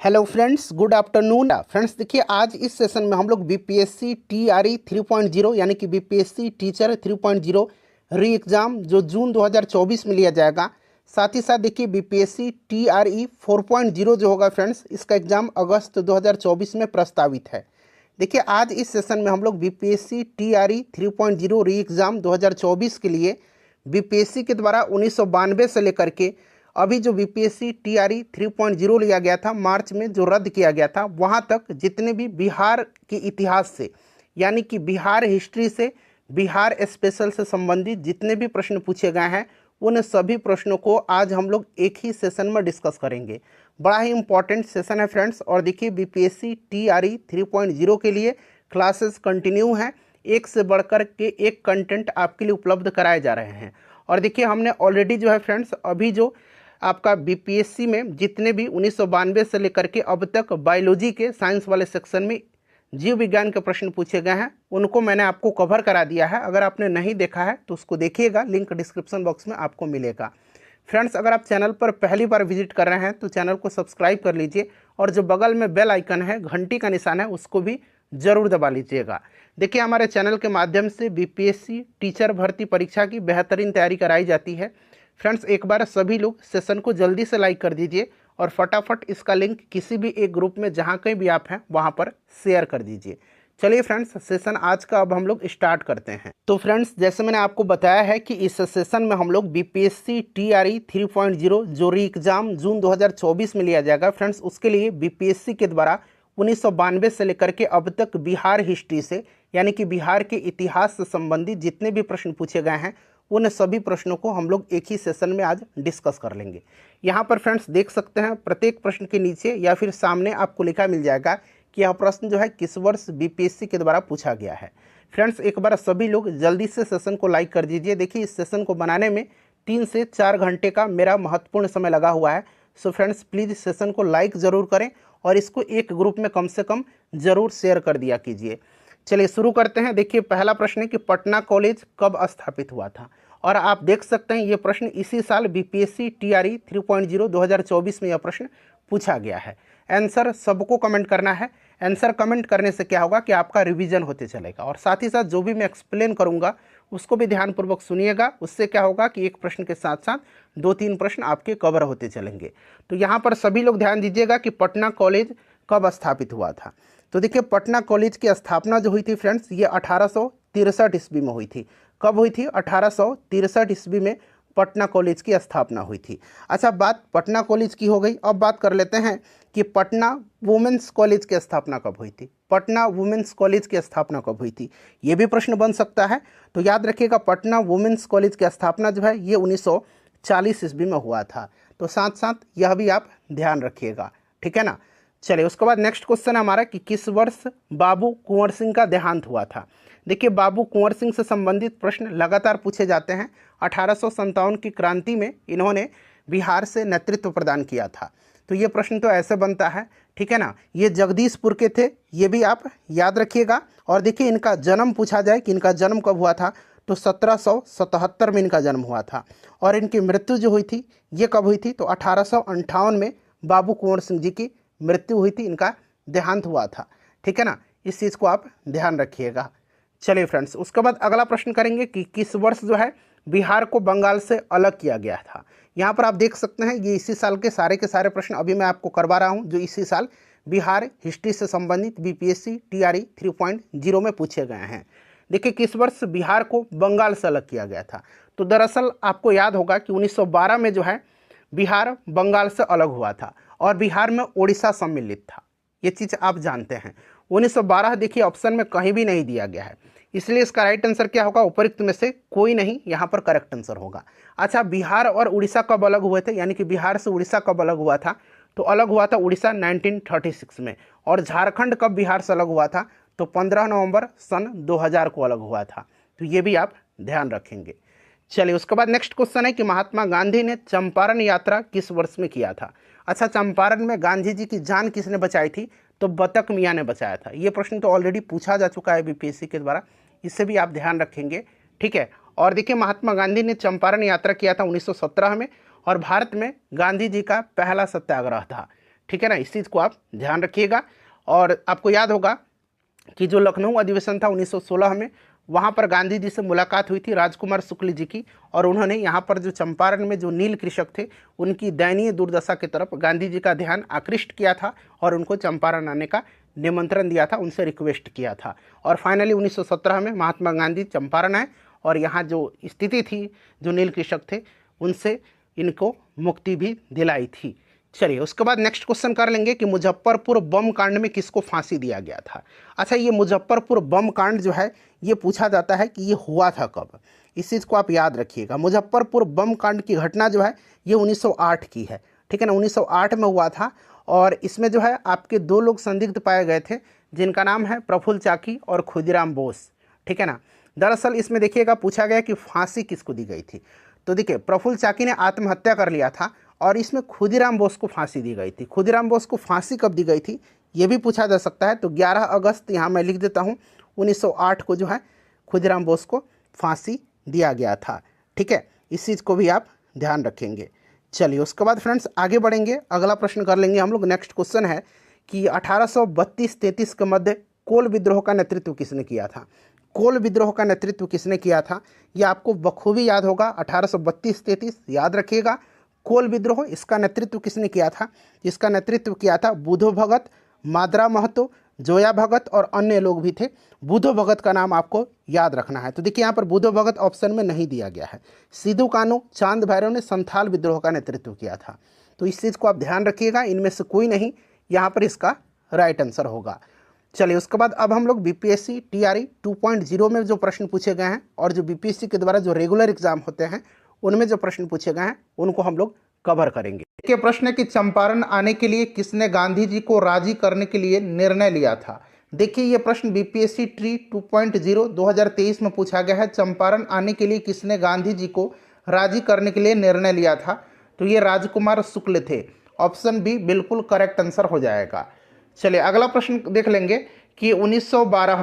Hello friends, good afternoon. Friends देखिए, आज इस सेशन में हम लोग बीपीएससी टीआरई 3.0 यानी कि बीपीएससी टीचर 3.0 री एग्ज़ाम जो जून 2024 में लिया जाएगा, साथ ही साथ देखिए बीपीएससी टीआरई 4.0 जो होगा फ्रेंड्स, इसका एग्ज़ाम अगस्त 2024 में प्रस्तावित है। देखिए, आज इस सेशन में हम लोग बीपीएससी टीआरई 3.0 री एग्ज़ाम 2024 के लिए बीपीएससी के द्वारा 1992 से लेकर के अभी जो बीपीएससी टीआरई 3.0 लिया गया था मार्च में, जो रद्द किया गया था, वहां तक जितने भी बिहार के इतिहास से यानी कि बिहार हिस्ट्री से, बिहार स्पेशल से संबंधित जितने भी प्रश्न पूछे गए हैं, उन सभी प्रश्नों को आज हम लोग एक ही सेशन में डिस्कस करेंगे। बड़ा ही इंपॉर्टेंट सेशन है फ्रेंड्स। और देखिए, बीपीएससी टीआरई 3.0 के लिए क्लासेस कंटिन्यू हैं, एक से बढ़कर के एक कंटेंट आपके लिए उपलब्ध कराए जा रहे हैं। और देखिए, हमने ऑलरेडी जो है फ्रेंड्स, अभी जो आपका बीपीएससी में जितने भी 1992 से लेकर के अब तक बायोलॉजी के साइंस वाले सेक्शन में जीव विज्ञान के प्रश्न पूछे गए हैं, उनको मैंने आपको कवर करा दिया है। अगर आपने नहीं देखा है तो उसको देखिएगा, लिंक डिस्क्रिप्शन बॉक्स में आपको मिलेगा। फ्रेंड्स, अगर आप चैनल पर पहली बार विजिट कर रहे हैं तो चैनल को सब्सक्राइब कर लीजिए और जो बगल में बेल आइकन है, घंटी का निशान है, उसको भी ज़रूर दबा लीजिएगा। देखिए, हमारे चैनल के माध्यम से बीपीएससी टीचर भर्ती परीक्षा की बेहतरीन तैयारी कराई जाती है। फ्रेंड्स, एक बार सभी लोग सेशन को जल्दी से लाइक कर दीजिए और फटाफट इसका लिंक किसी भी एक ग्रुप में जहाँ कहीं भी आप हैं वहाँ पर शेयर कर दीजिए। चलिए फ्रेंड्स, सेशन आज का अब हम लोग स्टार्ट करते हैं। तो फ्रेंड्स, जैसे मैंने आपको बताया है कि इस सेशन में हम लोग बीपीएससी टीआरई 3.0 जो री एग्ज़ाम जून 2024 में लिया जाएगा फ्रेंड्स, उसके लिए बीपीएससी के द्वारा 1992 से लेकर के अब तक बिहार हिस्ट्री से यानी कि बिहार के इतिहास से संबंधित जितने भी प्रश्न पूछे गए हैं, उन सभी प्रश्नों को हम लोग एक ही सेशन में आज डिस्कस कर लेंगे। यहाँ पर फ्रेंड्स देख सकते हैं, प्रत्येक प्रश्न के नीचे या फिर सामने आपको लिखा मिल जाएगा कि यह प्रश्न जो है किस वर्ष बीपीएससी के द्वारा पूछा गया है। फ्रेंड्स, एक बार सभी लोग जल्दी से सेशन को लाइक कर दीजिए। देखिए, इस सेशन को बनाने में 3 से 4 घंटे का मेरा महत्वपूर्ण समय लगा हुआ है। सो फ्रेंड्स, प्लीज़ सेशन को लाइक ज़रूर करें और इसको एक ग्रुप में कम से कम ज़रूर शेयर कर दिया कीजिए। चलिए शुरू करते हैं। देखिए, पहला प्रश्न है कि पटना कॉलेज कब स्थापित हुआ था, और आप देख सकते हैं ये प्रश्न इसी साल बीपीएससी टीआरई 3.0 2024 में यह प्रश्न पूछा गया है। आंसर सबको कमेंट करना है। आंसर कमेंट करने से क्या होगा कि आपका रिवीजन होते चलेगा, और साथ ही साथ जो भी मैं एक्सप्लेन करूंगा उसको भी ध्यानपूर्वक सुनिएगा। उससे क्या होगा कि एक प्रश्न के साथ साथ 2-3 प्रश्न आपके कवर होते चलेंगे। तो यहाँ पर सभी लोग ध्यान दीजिएगा कि पटना कॉलेज कब स्थापित हुआ था। तो देखिए, पटना कॉलेज की स्थापना जो हुई थी फ्रेंड्स, ये 1863 ईस्वी में हुई थी। कब हुई थी? 1863 ईस्वी में पटना कॉलेज की स्थापना हुई थी। अच्छा, बात पटना कॉलेज की हो गई। अब बात कर लेते हैं कि पटना वुमेंस कॉलेज की स्थापना कब हुई थी। पटना वुमेंस कॉलेज की स्थापना कब हुई थी, ये भी प्रश्न बन सकता है। तो याद रखिएगा, पटना वुमेंस कॉलेज की स्थापना जो है ये 1940 ईस्वी में हुआ था। तो साथ साथ यह भी आप ध्यान रखिएगा, ठीक है ना। चलिए, उसके बाद नेक्स्ट क्वेश्चन है हमारा कि किस वर्ष बाबू कुंवर सिंह का देहांत हुआ था। देखिए, बाबू कुंवर सिंह से संबंधित प्रश्न लगातार पूछे जाते हैं। 1857 की क्रांति में इन्होंने बिहार से नेतृत्व प्रदान किया था। तो ये प्रश्न तो ऐसे बनता है, ठीक है ना। ये जगदीशपुर के थे, ये भी आप याद रखिएगा। और देखिए, इनका जन्म पूछा जाए कि इनका जन्म कब हुआ था, तो 1777 में इनका जन्म हुआ था। और इनकी मृत्यु जो हुई थी ये कब हुई थी, तो 1858 में बाबू कुंवर सिंह जी की मृत्यु हुई थी, इनका देहांत हुआ था, ठीक है ना। इस चीज़ को आप ध्यान रखिएगा। चलिए फ्रेंड्स, उसके बाद अगला प्रश्न करेंगे कि किस वर्ष जो है बिहार को बंगाल से अलग किया गया था। यहाँ पर आप देख सकते हैं ये इसी साल के सारे प्रश्न अभी मैं आपको करवा रहा हूँ, जो इसी साल बिहार हिस्ट्री से संबंधित बीपीएससी टीआरई 3.0 में पूछे गए हैं। देखिए, किस वर्ष बिहार को बंगाल से अलग किया गया था। तो दरअसल आपको याद होगा कि 1912 में जो है बिहार बंगाल से अलग हुआ था और बिहार में उड़ीसा सम्मिलित था। ये चीज़ आप जानते हैं। 1912 देखिए ऑप्शन में कहीं भी नहीं दिया गया है, इसलिए इसका राइट आंसर क्या होगा, उपरोक्त में से कोई नहीं यहाँ पर करेक्ट आंसर होगा। अच्छा, बिहार और उड़ीसा कब अलग हुए थे, यानी कि बिहार से उड़ीसा कब अलग हुआ था, तो अलग हुआ था उड़ीसा 1936 में। और झारखंड कब बिहार से अलग हुआ था, तो 15 नवंबर सन 2000 को अलग हुआ था। तो ये भी आप ध्यान रखेंगे। चलिए, उसके बाद नेक्स्ट क्वेश्चन है कि महात्मा गांधी ने चंपारण यात्रा किस वर्ष में किया था। अच्छा, चंपारण में गांधी जी की जान किसने बचाई थी, तो बतक मियाँ ने बचाया था। ये प्रश्न तो ऑलरेडी पूछा जा चुका है बीपीएससी के द्वारा, इससे भी आप ध्यान रखेंगे, ठीक है। और देखिए, महात्मा गांधी ने चंपारण यात्रा किया था 1917 में, और भारत में गांधी जी का पहला सत्याग्रह था, ठीक है ना, इस चीज़ को आप ध्यान रखिएगा। और आपको याद होगा कि जो लखनऊ अधिवेशन था 1916 में, वहाँ पर गांधी जी से मुलाकात हुई थी राजकुमार शुक्ल जी की, और उन्होंने यहाँ पर जो चंपारण में जो नील कृषक थे उनकी दयनीय दुर्दशा की तरफ गांधी जी का ध्यान आकृष्ट किया था और उनको चंपारण आने का निमंत्रण दिया था, उनसे रिक्वेस्ट किया था। और फाइनली 1917 में महात्मा गांधी चंपारण आए और यहाँ जो स्थिति थी, जो नील कृषक थे उनसे इनको मुक्ति भी दिलाई थी। चलिए उसके बाद नेक्स्ट क्वेश्चन कर लेंगे कि मुजफ्फरपुर बम कांड में किसको फांसी दिया गया था। अच्छा, ये मुजफ्फरपुर बम कांड जो है ये पूछा जाता है कि ये हुआ था कब, इस चीज़ को आप याद रखिएगा। मुजफ्फरपुर बम कांड की घटना जो है ये 1908 की है, ठीक है ना, 1908 में हुआ था। और इसमें जो है आपके दो लोग संदिग्ध पाए गए थे जिनका नाम है प्रफुल्ल चाकी और खुदीराम बोस, ठीक है ना। दरअसल इसमें देखिएगा पूछा गया कि फांसी किसको दी गई थी। तो देखिए प्रफुल्ल चाकी ने आत्महत्या कर लिया था और इसमें खुदीराम बोस को फांसी दी गई थी। खुदीराम बोस को फांसी कब दी गई थी ये भी पूछा जा सकता है। तो 11 अगस्त यहाँ मैं लिख देता हूँ 1908 को जो है खुदीराम बोस को फांसी दिया गया था, ठीक है, इस चीज़ को भी आप ध्यान रखेंगे। चलिए उसके बाद फ्रेंड्स आगे बढ़ेंगे, अगला प्रश्न कर लेंगे हम लोग। नेक्स्ट क्वेश्चन है कि 1832-33 के मध्य कोल विद्रोह का नेतृत्व किसने किया था। कोल विद्रोह का नेतृत्व किसने किया था ये आपको बखूबी याद होगा। 1832-33 याद रखिएगा। कोल विद्रोह इसका नेतृत्व किसने किया था, इसका नेतृत्व किया था बुधो भगत, माद्रा महतो, जोया भगत और अन्य लोग भी थे। बुधो भगत का नाम आपको याद रखना है। तो देखिए यहाँ पर बुधो भगत ऑप्शन में नहीं दिया गया है। सिद्धू कान्हू, चांद भैरव ने संथाल विद्रोह का नेतृत्व किया था। तो इस चीज़ को आप ध्यान रखिएगा, इनमें से कोई नहीं यहाँ पर इसका राइट आंसर होगा। चलिए उसके बाद अब हम लोग बीपीएससी टीआरई 2.0 में जो प्रश्न पूछे गए हैं और जो बीपीएससी के द्वारा जो रेगुलर एग्जाम होते हैं उनमें जो प्रश्न पूछे गए हैं उनको हम लोग कवर करेंगे। देखिए प्रश्न है कि चंपारण आने के लिए किसने गांधी जी को राजी करने के लिए निर्णय लिया था। देखिए ये प्रश्न बीपीएससी ट्री 2.0 2023 में पूछा गया है। चंपारण आने के लिए किसने गांधी जी को राजी करने के लिए निर्णय लिया था, तो ये राजकुमार शुक्ल थे। ऑप्शन बी बिल्कुल करेक्ट आंसर हो जाएगा। चलिए अगला प्रश्न देख लेंगे कि 1912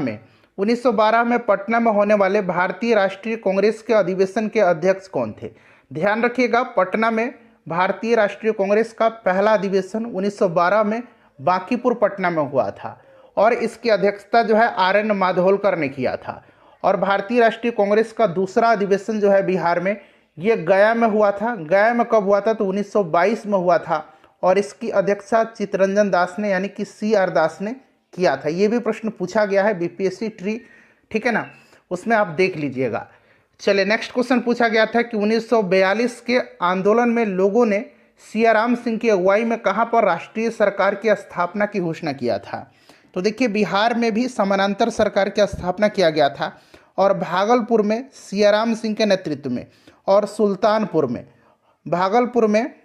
में पटना में होने वाले भारतीय राष्ट्रीय कांग्रेस के अधिवेशन के अध्यक्ष कौन थे। ध्यान रखिएगा, पटना में भारतीय राष्ट्रीय कांग्रेस का पहला अधिवेशन 1912 में बांकीपुर पटना में हुआ था और इसकी अध्यक्षता जो है आर.एन. माधोलकर ने किया था। और भारतीय राष्ट्रीय कांग्रेस का दूसरा अधिवेशन जो है बिहार में, ये गया में हुआ था। गया में कब हुआ था, तो 1922 में हुआ था और इसकी अध्यक्षता चित्तरंजन दास ने यानी कि C.R. दास ने किया था। ये भी प्रश्न पूछा गया है बीपीएससी ट्री, ठीक है ना, उसमें आप देख लीजिएगा। चलिए नेक्स्ट क्वेश्चन पूछा गया था कि 1942 के आंदोलन में लोगों ने सियाराम सिंह की अगुवाई में कहां पर राष्ट्रीय सरकार की स्थापना की घोषणा किया था। तो देखिए बिहार में भी समानांतर सरकार की स्थापना किया गया था और भागलपुर में सियाराम सिंह के नेतृत्व में और सुल्तानपुर में, भागलपुर में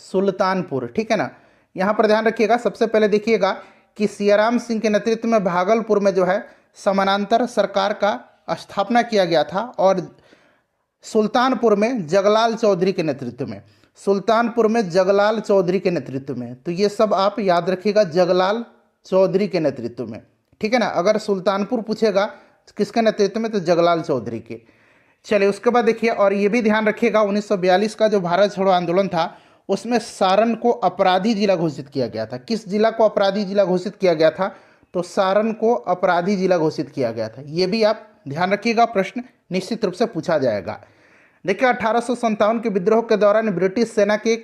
सुल्तानपुर, ठीक है ना। यहाँ पर ध्यान रखिएगा, सबसे पहले देखिएगा कि सियाराम सिंह के नेतृत्व में भागलपुर में जो है समानांतर सरकार का स्थापना किया गया था और सुल्तानपुर में जगलाल चौधरी के नेतृत्व में, सुल्तानपुर में जगलाल चौधरी के नेतृत्व में। तो ये सब आप याद रखिएगा, जगलाल चौधरी के नेतृत्व में, ठीक है ना। अगर सुल्तानपुर पूछेगा किसके नेतृत्व में, तो जगलाल चौधरी के। चलिए उसके बाद देखिए, और ये भी ध्यान रखिएगा 1942 का जो भारत छोड़ो आंदोलन था उसमें सारण को अपराधी जिला घोषित किया गया था। किस जिला को अपराधी जिला घोषित किया गया था, तो सारण को अपराधी जिला घोषित किया गया था। ये भी आप ध्यान रखिएगा, प्रश्न निश्चित रूप से पूछा जाएगा। देखिए 1857 के विद्रोह के दौरान ब्रिटिश सेना के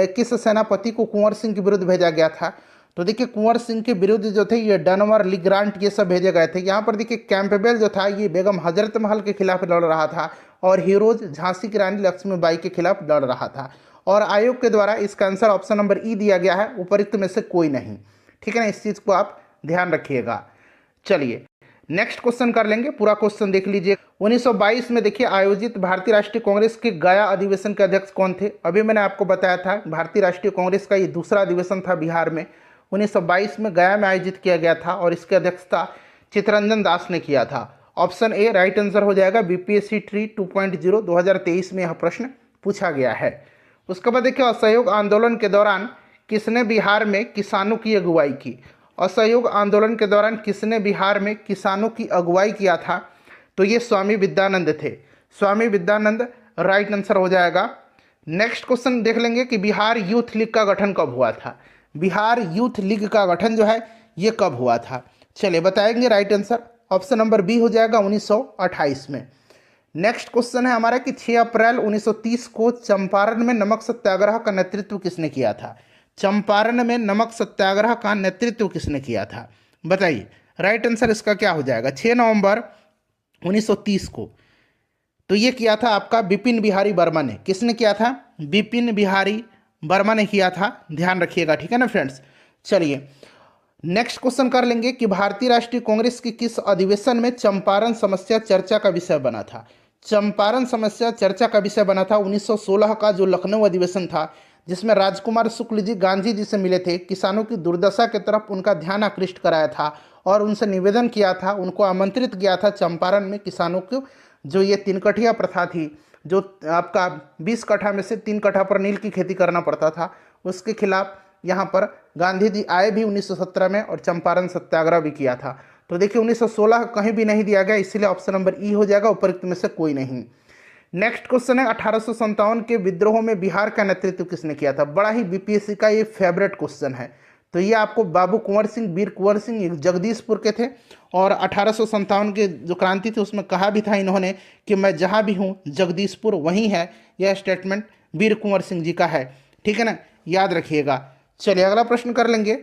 किस सेनापति को कुंवर सिंह के विरुद्ध भेजा गया था। तो देखिए कुंवर सिंह के विरुद्ध जो थे ये डनवर, ली ग्रांट, ये सब भेजे गए थे। यहाँ पर देखिए कैंपबेल जो था ये बेगम हजरत महल के खिलाफ लड़ रहा था और हीरोज झांसी की रानी लक्ष्मीबाई के खिलाफ लड़ रहा था। और आयोग के द्वारा इसका आंसर ऑप्शन नंबर ई दिया गया है, उपरोक्त में से कोई नहीं, ठीक है ना। इस चीज़ को आप ध्यान रखिएगा। चलिए नेक्स्ट क्वेश्चन कर लेंगे, पूरा क्वेश्चन देख लीजिए। 1922 में देखिए आयोजित भारतीय राष्ट्रीय कांग्रेस के गया अधिवेशन के अध्यक्ष कौन थे। अभी मैंने आपको बताया था भारतीय राष्ट्रीय कांग्रेस का ये दूसरा अधिवेशन था बिहार में, 1922 में गया में आयोजित किया गया था और इसकी अध्यक्षता चित्तरंजन दास ने किया था। ऑप्शन ए राइट आंसर हो जाएगा। बीपीएससी ट्री 2.0 2023 में यह प्रश्न पूछा गया है। उसके बाद देखिए असहयोग आंदोलन के दौरान किसने बिहार में किसानों की अगुवाई की। असहयोग आंदोलन के दौरान किसने बिहार में किसानों की अगुवाई किया था, तो ये स्वामी विद्यानंद थे। स्वामी विद्यानंद राइट आंसर हो जाएगा। नेक्स्ट क्वेश्चन देख लेंगे कि बिहार यूथ लीग का गठन कब हुआ था। बिहार यूथ लीग का गठन जो है ये कब हुआ था? चलिए बताएंगे। Right answer option number B हो जाएगा 1928 में। नेक्स्ट क्वेश्चन है हमारा कि 6 अप्रैल 1930 को चंपारण में नमक सत्याग्रह का नेतृत्व किसने किया था? चंपारण में नमक सत्याग्रह का नेतृत्व किसने किया था? बताइए। राइट आंसर इसका क्या हो जाएगा? 6 नवंबर 1930 को। तो ये किया था आपका बिपिन बिहारी वर्मा ने। किसने किया था? बिपिन बिहारी वर्मा ने किया था, ध्यान रखिएगा, ठीक है ना फ्रेंड्स। चलिए नेक्स्ट क्वेश्चन कर लेंगे कि भारतीय राष्ट्रीय कांग्रेस के किस अधिवेशन में चंपारण समस्या चर्चा का विषय बना था? चंपारण समस्या चर्चा का विषय बना था 1916 का जो लखनऊ अधिवेशन था, जिसमें राजकुमार शुक्ल जी गांधी जी से मिले थे, किसानों की दुर्दशा की तरफ उनका ध्यान आकृष्ट कराया था और उनसे निवेदन किया था, उनको आमंत्रित किया था चंपारण में किसानों को जो ये 3 कठिया प्रथा थी, जो आपका 20 कट्ठा में से 3 कट्ठा पर नील की खेती करना पड़ता था, उसके खिलाफ यहाँ पर गांधी जी आए भी 1917 में और चंपारण सत्याग्रह भी किया था। तो देखिए 1916 कहीं भी नहीं दिया गया, इसलिए ऑप्शन नंबर ई हो जाएगा, उपरोक्त में से कोई नहीं। नेक्स्ट क्वेश्चन है 1857 के विद्रोह में बिहार का नेतृत्व किसने किया था? बड़ा ही बीपीएससी का ये फेवरेट क्वेश्चन है। तो ये आपको बाबू कुंवर सिंह, वीर कुंवर सिंह जगदीशपुर के थे और 1857 के जो क्रांति थी उसमें कहा भी था इन्होंने कि मैं जहाँ भी हूँ जगदीशपुर वहीं है। यह स्टेटमेंट वीर कुंवर सिंह जी का है, ठीक है ना, याद रखिएगा। चलिए अगला प्रश्न कर लेंगे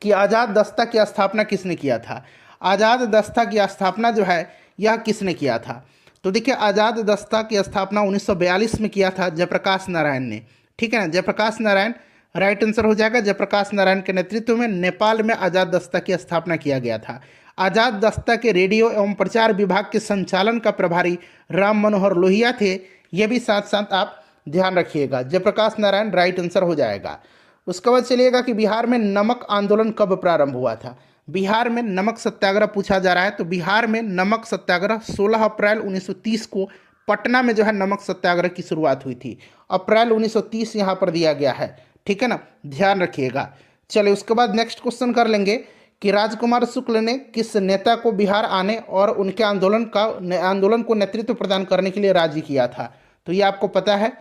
कि आज़ाद दस्ता की स्थापना किसने किया था? आज़ाद दस्ता की स्थापना जो है यह किसने किया था? तो देखिए आज़ाद दस्ता की स्थापना 1942 में किया था जयप्रकाश नारायण ने, ठीक है ना, जयप्रकाश नारायण राइट आंसर हो जाएगा। जयप्रकाश नारायण के नेतृत्व में नेपाल में आज़ाद दस्ता की स्थापना किया गया था। आज़ाद दस्ता के रेडियो एवं प्रचार विभाग के संचालन का प्रभारी राम मनोहर लोहिया थे, ये भी साथ साथ आप ध्यान रखिएगा। जयप्रकाश नारायण राइट आंसर हो जाएगा। उसके बाद चलिएगा कि बिहार में नमक आंदोलन कब प्रारंभ हुआ था? बिहार में नमक सत्याग्रह पूछा जा रहा है, तो बिहार में नमक सत्याग्रह 16 अप्रैल 1930 को पटना में जो है नमक सत्याग्रह की शुरुआत हुई थी। अप्रैल 1930 यहाँ पर दिया गया है, ठीक है ना, ध्यान रखिएगा। चलिए उसके बाद नेक्स्ट क्वेश्चन कर लेंगे कि राजकुमार शुक्ल ने किस नेता को बिहार आने और उनके आंदोलन को नेतृत्व प्रदान करने के लिए राजी किया था? तो ये आपको पता है,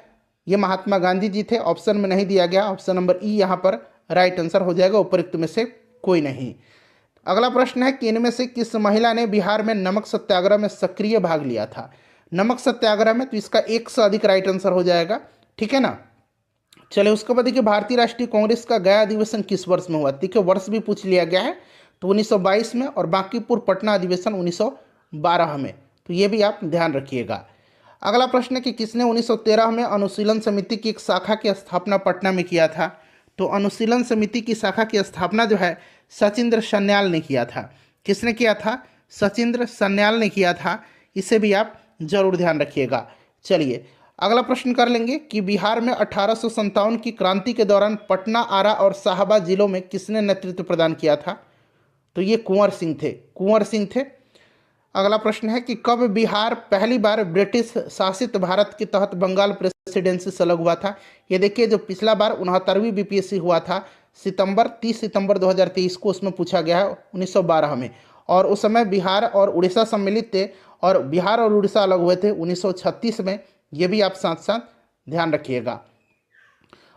ये महात्मा गांधी जी थे। ऑप्शन में नहीं दिया गया, ऑप्शन नंबर ई यहाँ पर राइट आंसर हो जाएगा, उपरोक्त में से कोई नहीं। अगला प्रश्न है कि इनमें से किस महिला ने बिहार में नमक सत्याग्रह में सक्रिय भाग लिया था? नमक सत्याग्रह में, तो इसका 1 से अधिक राइट आंसर हो जाएगा, ठीक है ना। चलिए उसके बाद देखिए भारतीय राष्ट्रीय कांग्रेस का गया अधिवेशन किस वर्ष में हुआ? देखिए वर्ष भी पूछ लिया गया है, तो 1922 में, और बांकीपुर पटना अधिवेशन 1912 में, तो ये भी आप ध्यान रखिएगा। अगला प्रश्न है कि किसने 1913 में अनुशीलन समिति की एक शाखा की स्थापना पटना में किया था? तो अनुशीलन समिति की शाखा की स्थापना जो है सचिंद्र सन्याल ने किया था। किसने किया था? सचिंद्र सन्याल ने किया था, इसे भी आप जरूर ध्यान रखिएगा। चलिए अगला प्रश्न कर लेंगे कि बिहार में 1857 की क्रांति के दौरान पटना, आरा और शाहाबाद जिलों में किसने नेतृत्व प्रदान किया था? तो ये कुंवर सिंह थे, कुंवर सिंह थे। अगला प्रश्न है कि कब बिहार पहली बार ब्रिटिश शासित भारत के तहत बंगाल प्रेसिडेंसी से अलग हुआ था? ये देखिए जो पिछला बार 69वीं बीपीएससी हुआ था 30 सितंबर 2023 को, उसमें पूछा गया है 1912 में, और उस समय बिहार और उड़ीसा सम्मिलित थे और बिहार और उड़ीसा अलग हुए थे 1936 में, ये भी आप साथ साथ ध्यान रखिएगा।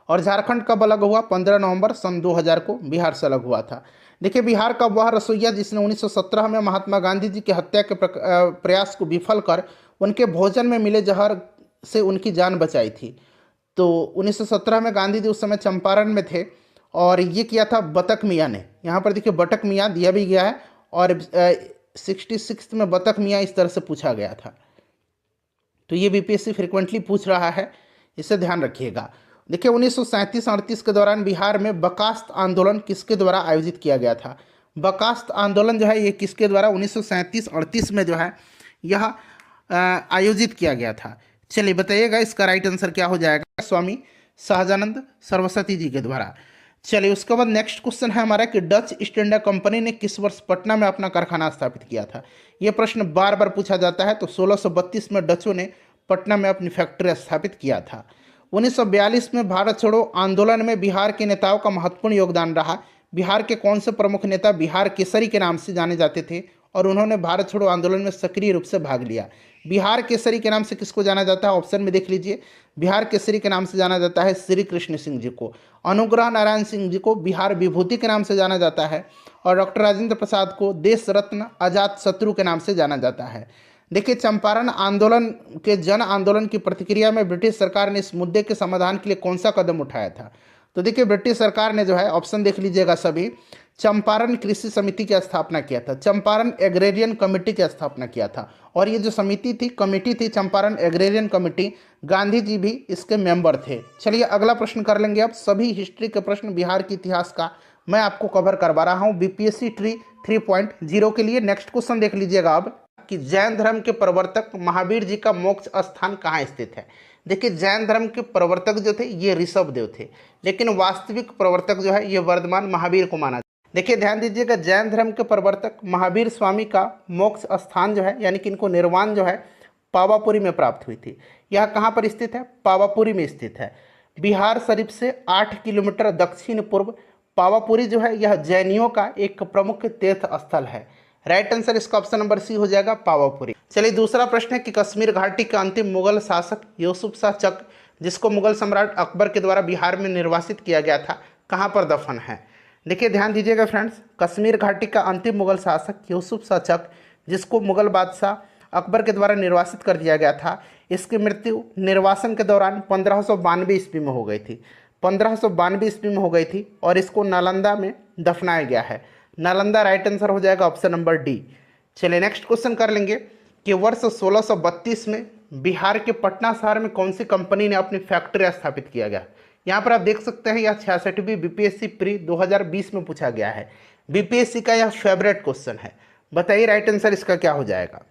और झारखंड कब अलग हुआ? 15 नवंबर सन 2000 को बिहार से अलग हुआ था। देखिए बिहार का वह रसोइया जिसने 1917 में महात्मा गांधी जी की हत्या के प्रयास को विफल कर उनके भोजन में मिले जहर से उनकी जान बचाई थी। तो 1917 में गांधी जी उस समय चंपारण में थे और ये किया था बतख मियाँ ने। यहाँ पर देखिए बतख मियाँ दिया भी गया है और 66 में बतख मियाँ इस तरह से पूछा गया था। तो ये बीपीएससी फ्रिक्वेंटली पूछ रहा है, इसे ध्यान रखिएगा। देखिए 1937-38 के दौरान बिहार में बर्खास्त आंदोलन किसके द्वारा आयोजित किया गया था? बर्खास्त आंदोलन जो है ये किसके द्वारा 1937-38 में जो है यह आयोजित किया गया था? चलिए बताइएगा इसका राइट आंसर क्या हो जाएगा? स्वामी सहजानंद सरस्वती जी के द्वारा। चलिए उसके बाद नेक्स्ट क्वेश्चन है हमारा कि डच ईस्ट इंडिया कंपनी ने किस वर्ष पटना में अपना कारखाना स्थापित किया था? यह प्रश्न बार बार पूछा जाता है। तो 1632 में डचों ने पटना में अपनी फैक्ट्री स्थापित किया था। 1942 में भारत छोड़ो आंदोलन में बिहार के नेताओं का महत्वपूर्ण योगदान रहा। बिहार के कौन से प्रमुख नेता बिहार केसरी के नाम से जाने जाते थे और उन्होंने भारत छोड़ो आंदोलन में सक्रिय रूप से भाग लिया। बिहार केसरी के नाम से किसको जाना जाता है? ऑप्शन में देख लीजिए, बिहार केसरी के नाम से जाना जाता है श्री कृष्ण सिंह जी को, अनुग्रह नारायण सिंह जी को बिहार विभूति के नाम से जाना जाता है, और डॉक्टर राजेंद्र प्रसाद को देश रत्न अजात शत्रु के नाम से जाना जाता है। देखिए, चंपारण आंदोलन के जन आंदोलन की प्रतिक्रिया में ब्रिटिश सरकार ने इस मुद्दे के समाधान के लिए कौन सा कदम उठाया था? तो देखिए, ब्रिटिश सरकार ने जो है, ऑप्शन देख लीजिएगा सभी, चंपारण कृषि समिति की स्थापना किया था, चंपारण एग्रेरियन कमेटी की स्थापना किया था, और ये जो समिति थी, कमेटी थी चंपारण एग्रेरियन कमेटी, गांधी जी भी इसके मेंबर थे। चलिए अगला प्रश्न कर लेंगे। अब सभी हिस्ट्री के प्रश्न बिहार के इतिहास का मैं आपको कवर करवा रहा हूँ बीपीएससी ट्री 3.0 के लिए। नेक्स्ट क्वेश्चन देख लीजिएगा अब, कि जैन धर्म के प्रवर्तक महावीर जी का मोक्ष स्थान कहाँ स्थित है? देखिए, जैन धर्म के प्रवर्तक जो थे ये ऋषभ देव थे, लेकिन वास्तविक प्रवर्तक जो है ये वर्धमान महावीर को माना। देखिए ध्यान दीजिएगा, जैन धर्म के प्रवर्तक महावीर स्वामी का मोक्ष स्थान जो है, यानी कि इनको निर्वाण जो है पावापुरी में प्राप्त हुई थी। यह कहाँ पर स्थित है? पावापुरी में स्थित है। बिहार शरीफ से 8 किलोमीटर दक्षिण पूर्व पावापुरी जो है यह जैनियों का एक प्रमुख तीर्थ स्थल है। राइट आंसर इसका ऑप्शन नंबर सी हो जाएगा, पावापुरी। चलिए दूसरा प्रश्न है कि कश्मीर घाटी का अंतिम मुगल शासक यूसुफ शाह चक, जिसको मुगल सम्राट अकबर के द्वारा बिहार में निर्वासित किया गया था, कहाँ पर दफन है? देखिए ध्यान दीजिएगा फ्रेंड्स, कश्मीर घाटी का अंतिम मुगल शासक यूसुफ शाह चक, जिसको मुगल बादशाह अकबर के द्वारा निर्वासित कर दिया गया था, इसकी मृत्यु निर्वासन के दौरान 1592 ईस्वी में हो गई थी। 1592 ईस्वी में हो गई थी, और इसको नालंदा में दफनाया गया है। नालंदा राइट आंसर हो जाएगा, ऑप्शन नंबर डी। चलिए नेक्स्ट क्वेश्चन कर लेंगे कि वर्ष 1632 में बिहार के पटना शहर में कौन सी कंपनी ने अपनी फैक्ट्री स्थापित किया गया? यहाँ पर आप देख सकते हैं, यह 66वीं बीपीएससी प्री 2020 में पूछा गया है। बीपीएससी का यह फेवरेट क्वेश्चन है। बताइए राइट आंसर इसका क्या हो जाएगा?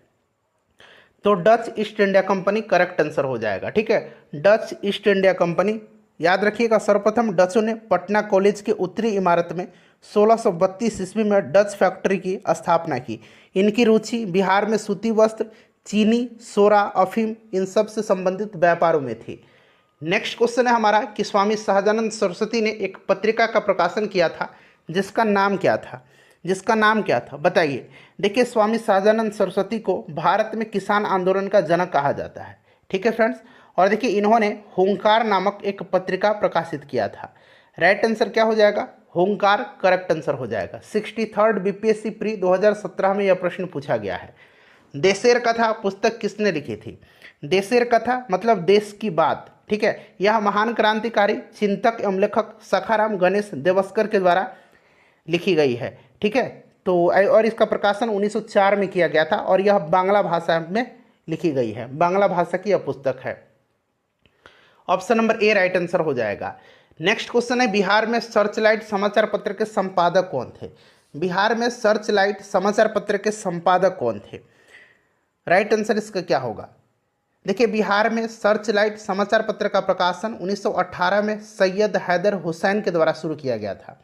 तो Dutch east India company correct answer हो जाएगा। ठीक है, डच ईस्ट इंडिया कंपनी। याद रखिएगा, सर्वप्रथम डचों ने पटना कॉलेज के उत्तरी इमारत में 1632 ईस्वी में डच फैक्ट्री की स्थापना की। इनकी रुचि बिहार में सूती वस्त्र, चीनी, सोरा, अफीम इन सब से संबंधित व्यापारों में थी। नेक्स्ट क्वेश्चन है हमारा कि स्वामी सहजानंद सरस्वती ने एक पत्रिका का प्रकाशन किया था, जिसका नाम क्या था? जिसका नाम क्या था बताइए। देखिए, स्वामी सहजानंद सरस्वती को भारत में किसान आंदोलन का जनक कहा जाता है। ठीक है फ्रेंड्स, और देखिए इन्होंने हुंकार नामक एक पत्रिका प्रकाशित किया था। राइट आंसर क्या हो जाएगा? हुंकार करेक्ट आंसर हो जाएगा। 63rd बीपीएससी प्री 2017 में यह प्रश्न पूछा गया है। देशेर कथा पुस्तक किसने लिखी थी? देशेर कथा मतलब देश की बात। ठीक है, यह महान क्रांतिकारी चिंतक एवं लेखक सखाराम गणेश देवस्कर के द्वारा लिखी गई है। ठीक है, तो और इसका प्रकाशन 1904 में किया गया था, और यह बांग्ला भाषा में लिखी गई है। बांग्ला भाषा की यह पुस्तक है। Option number A right answer हो जाएगा। नेक्स्ट क्वेश्चन है, बिहार में सर्चलाइट समाचार पत्र के संपादक कौन थे? बिहार में सर्चलाइट समाचार पत्र के संपादक कौन थे? राइट आंसर इसका क्या होगा? देखिए, बिहार में सर्चलाइट समाचार पत्र का प्रकाशन 1918 में सैयद हैदर हुसैन के द्वारा शुरू किया गया था।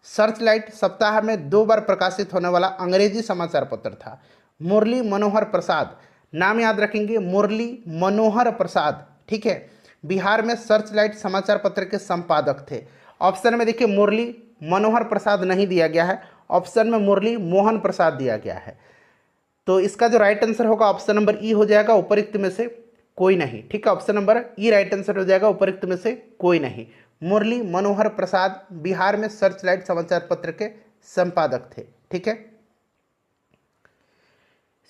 सर्चलाइट सप्ताह में 2 बार प्रकाशित होने वाला अंग्रेजी समाचार पत्र था। मुरली मनोहर प्रसाद, नाम याद रखेंगे, मुरली मनोहर प्रसाद। ठीक है, बिहार में सर्चलाइट समाचार पत्र के संपादक थे। ऑप्शन में देखिए मुरली मनोहर प्रसाद नहीं दिया गया है, ऑप्शन में मुरली मोहन प्रसाद दिया गया है। तो इसका जो राइट आंसर होगा ऑप्शन नंबर ई हो जाएगा, उपरोक्त में से कोई नहीं। ठीक है, ऑप्शन नंबर ई राइट आंसर हो जाएगा, उपरोक्त में से कोई नहीं। मुरली मनोहर प्रसाद बिहार में सर्चलाइट समाचार पत्र के संपादक थे। ठीक है,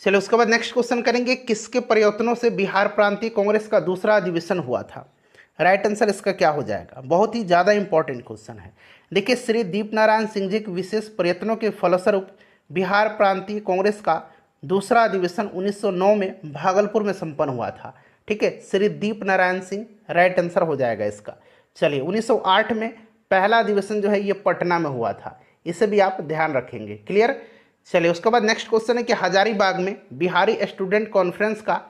चलो उसके बाद नेक्स्ट क्वेश्चन करेंगे, किसके प्रयत्नों से बिहार प्रांतीय कांग्रेस का दूसरा अधिवेशन हुआ था? राइट आंसर इसका क्या हो जाएगा? बहुत ही ज़्यादा इंपॉर्टेंट क्वेश्चन है। देखिए, श्री दीप नारायण सिंह जी के विशेष प्रयत्नों के फलस्वरूप बिहार प्रांतीय कांग्रेस का दूसरा अधिवेशन 1909 में भागलपुर में संपन्न हुआ था। ठीक है, श्री दीप नारायण सिंह राइट आंसर हो जाएगा इसका। चलिए, 1908 में पहला अधिवेशन जो है ये पटना में हुआ था, इसे भी आप ध्यान रखेंगे। क्लियर? चलिए, उसके बाद नेक्स्ट क्वेश्चन है कि हजारीबाग में बिहारी स्टूडेंट कॉन्फ्रेंस का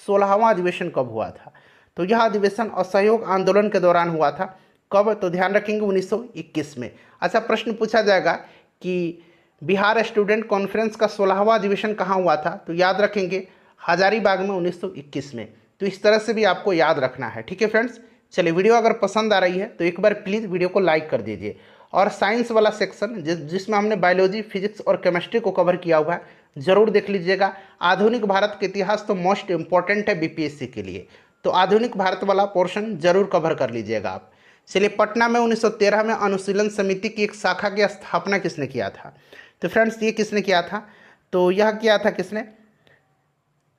16वां अधिवेशन कब हुआ था? तो यह अधिवेशन असहयोग आंदोलन के दौरान हुआ था। कब? तो ध्यान रखेंगे 1921 में। अच्छा, प्रश्न पूछा जाएगा कि बिहार स्टूडेंट कॉन्फ्रेंस का 16वां अधिवेशन कहाँ हुआ था? तो याद रखेंगे हजारीबाग में 1921 में। तो इस तरह से भी आपको याद रखना है। ठीक है फ्रेंड्स, चलिए वीडियो अगर पसंद आ रही है तो एक बार प्लीज़ वीडियो को लाइक कर दीजिए, और साइंस वाला सेक्शन जिसमें हमने बायोलॉजी, फिजिक्स और केमिस्ट्री को कवर किया हुआ है, जरूर देख लीजिएगा। आधुनिक भारत का इतिहास तो मोस्ट इंपॉर्टेंट है बीपीएससी के लिए, तो आधुनिक भारत वाला पोर्शन जरूर कवर कर लीजिएगा आप। चलिए, पटना में 1913 में अनुशीलन समिति की एक शाखा की स्थापना किसने किया था? तो फ्रेंड्स ये किसने किया था? तो यह किया था किसने?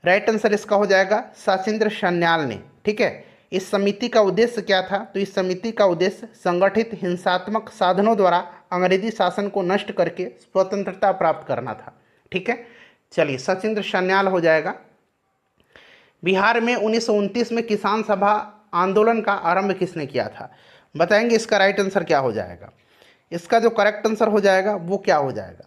राइट आंसर इसका हो जाएगा साचिंद्र सान्याल ने। ठीक है, इस समिति का उद्देश्य क्या था? तो इस समिति का उद्देश्य संगठित हिंसात्मक साधनों द्वारा अंग्रेजी शासन को नष्ट करके स्वतंत्रता प्राप्त करना था। ठीक है, चलिए सचिंद्र सान्याल हो जाएगा। बिहार में 1929 में किसान सभा आंदोलन का आरंभ किसने किया था? बताएंगे इसका राइट आंसर क्या हो जाएगा। इसका जो करेक्ट आंसर हो जाएगा वो क्या हो जाएगा?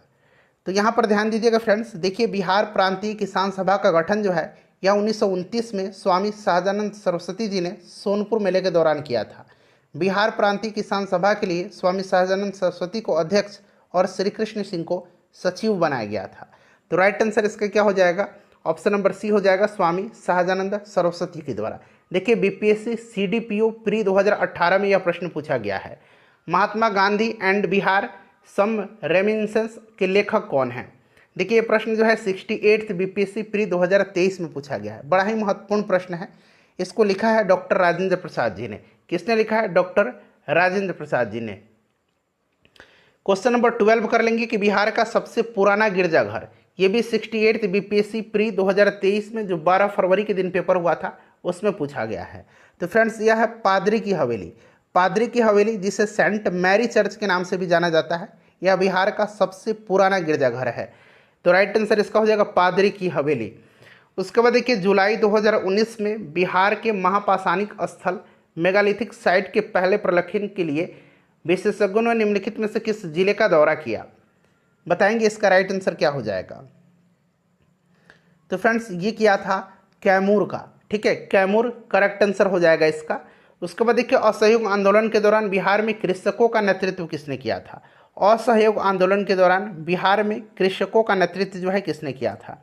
तो यहाँ पर ध्यान दीजिएगा फ्रेंड्स, देखिए बिहार प्रांतीय किसान सभा का गठन जो है यह 1929 में स्वामी सहजानंद सरस्वती जी ने सोनपुर मेले के दौरान किया था। बिहार प्रांतीय किसान सभा के लिए स्वामी सहजानंद सरस्वती को अध्यक्ष और श्री कृष्ण सिंह को सचिव बनाया गया था। तो राइट आंसर इसका क्या हो जाएगा? ऑप्शन नंबर सी हो जाएगा, स्वामी सहजानंद सरस्वती के द्वारा। देखिए बीपीएससी सीडीपीओ प्री 2018 में यह प्रश्न पूछा गया है, Mahatma Gandhi and Bihar some reminiscences के लेखक कौन हैं? देखिए ये प्रश्न जो है 68th बीपीएससी प्री 2023 में पूछा गया है, बड़ा ही महत्वपूर्ण प्रश्न है। इसको लिखा है डॉक्टर राजेंद्र प्रसाद जी ने। किसने लिखा है? डॉक्टर राजेंद्र प्रसाद जी ने। क्वेश्चन नंबर 12 कर लेंगे कि बिहार का सबसे पुराना गिरजाघर, ये भी 68th बीपीएससी प्री 2023 में जो 12 फरवरी के दिन पेपर हुआ था उसमें पूछा गया है। तो फ्रेंड्स यह है पादरी की हवेली। पादरी की हवेली जिसे सेंट मैरी चर्च के नाम से भी जाना जाता है, यह बिहार का सबसे पुराना गिरजाघर है। तो राइट आंसर इसका हो जाएगा पादरी की हवेली। उसके बाद देखिए जुलाई 2019 में बिहार के महापाषाणिक स्थल मेगालिथिक साइट के पहले प्रलेखन के लिए विशेषज्ञों ने निम्नलिखित में से किस जिले का दौरा किया? बताएंगे इसका राइट आंसर क्या हो जाएगा। तो फ्रेंड्स ये किया था कैमूर का। ठीक है, कैमूर करेक्ट आंसर हो जाएगा इसका। उसके बाद देखिए असहयोग आंदोलन के दौरान बिहार में कृषकों का नेतृत्व किसने किया था? असहयोग आंदोलन के दौरान बिहार में कृषकों का नेतृत्व जो है किसने किया था?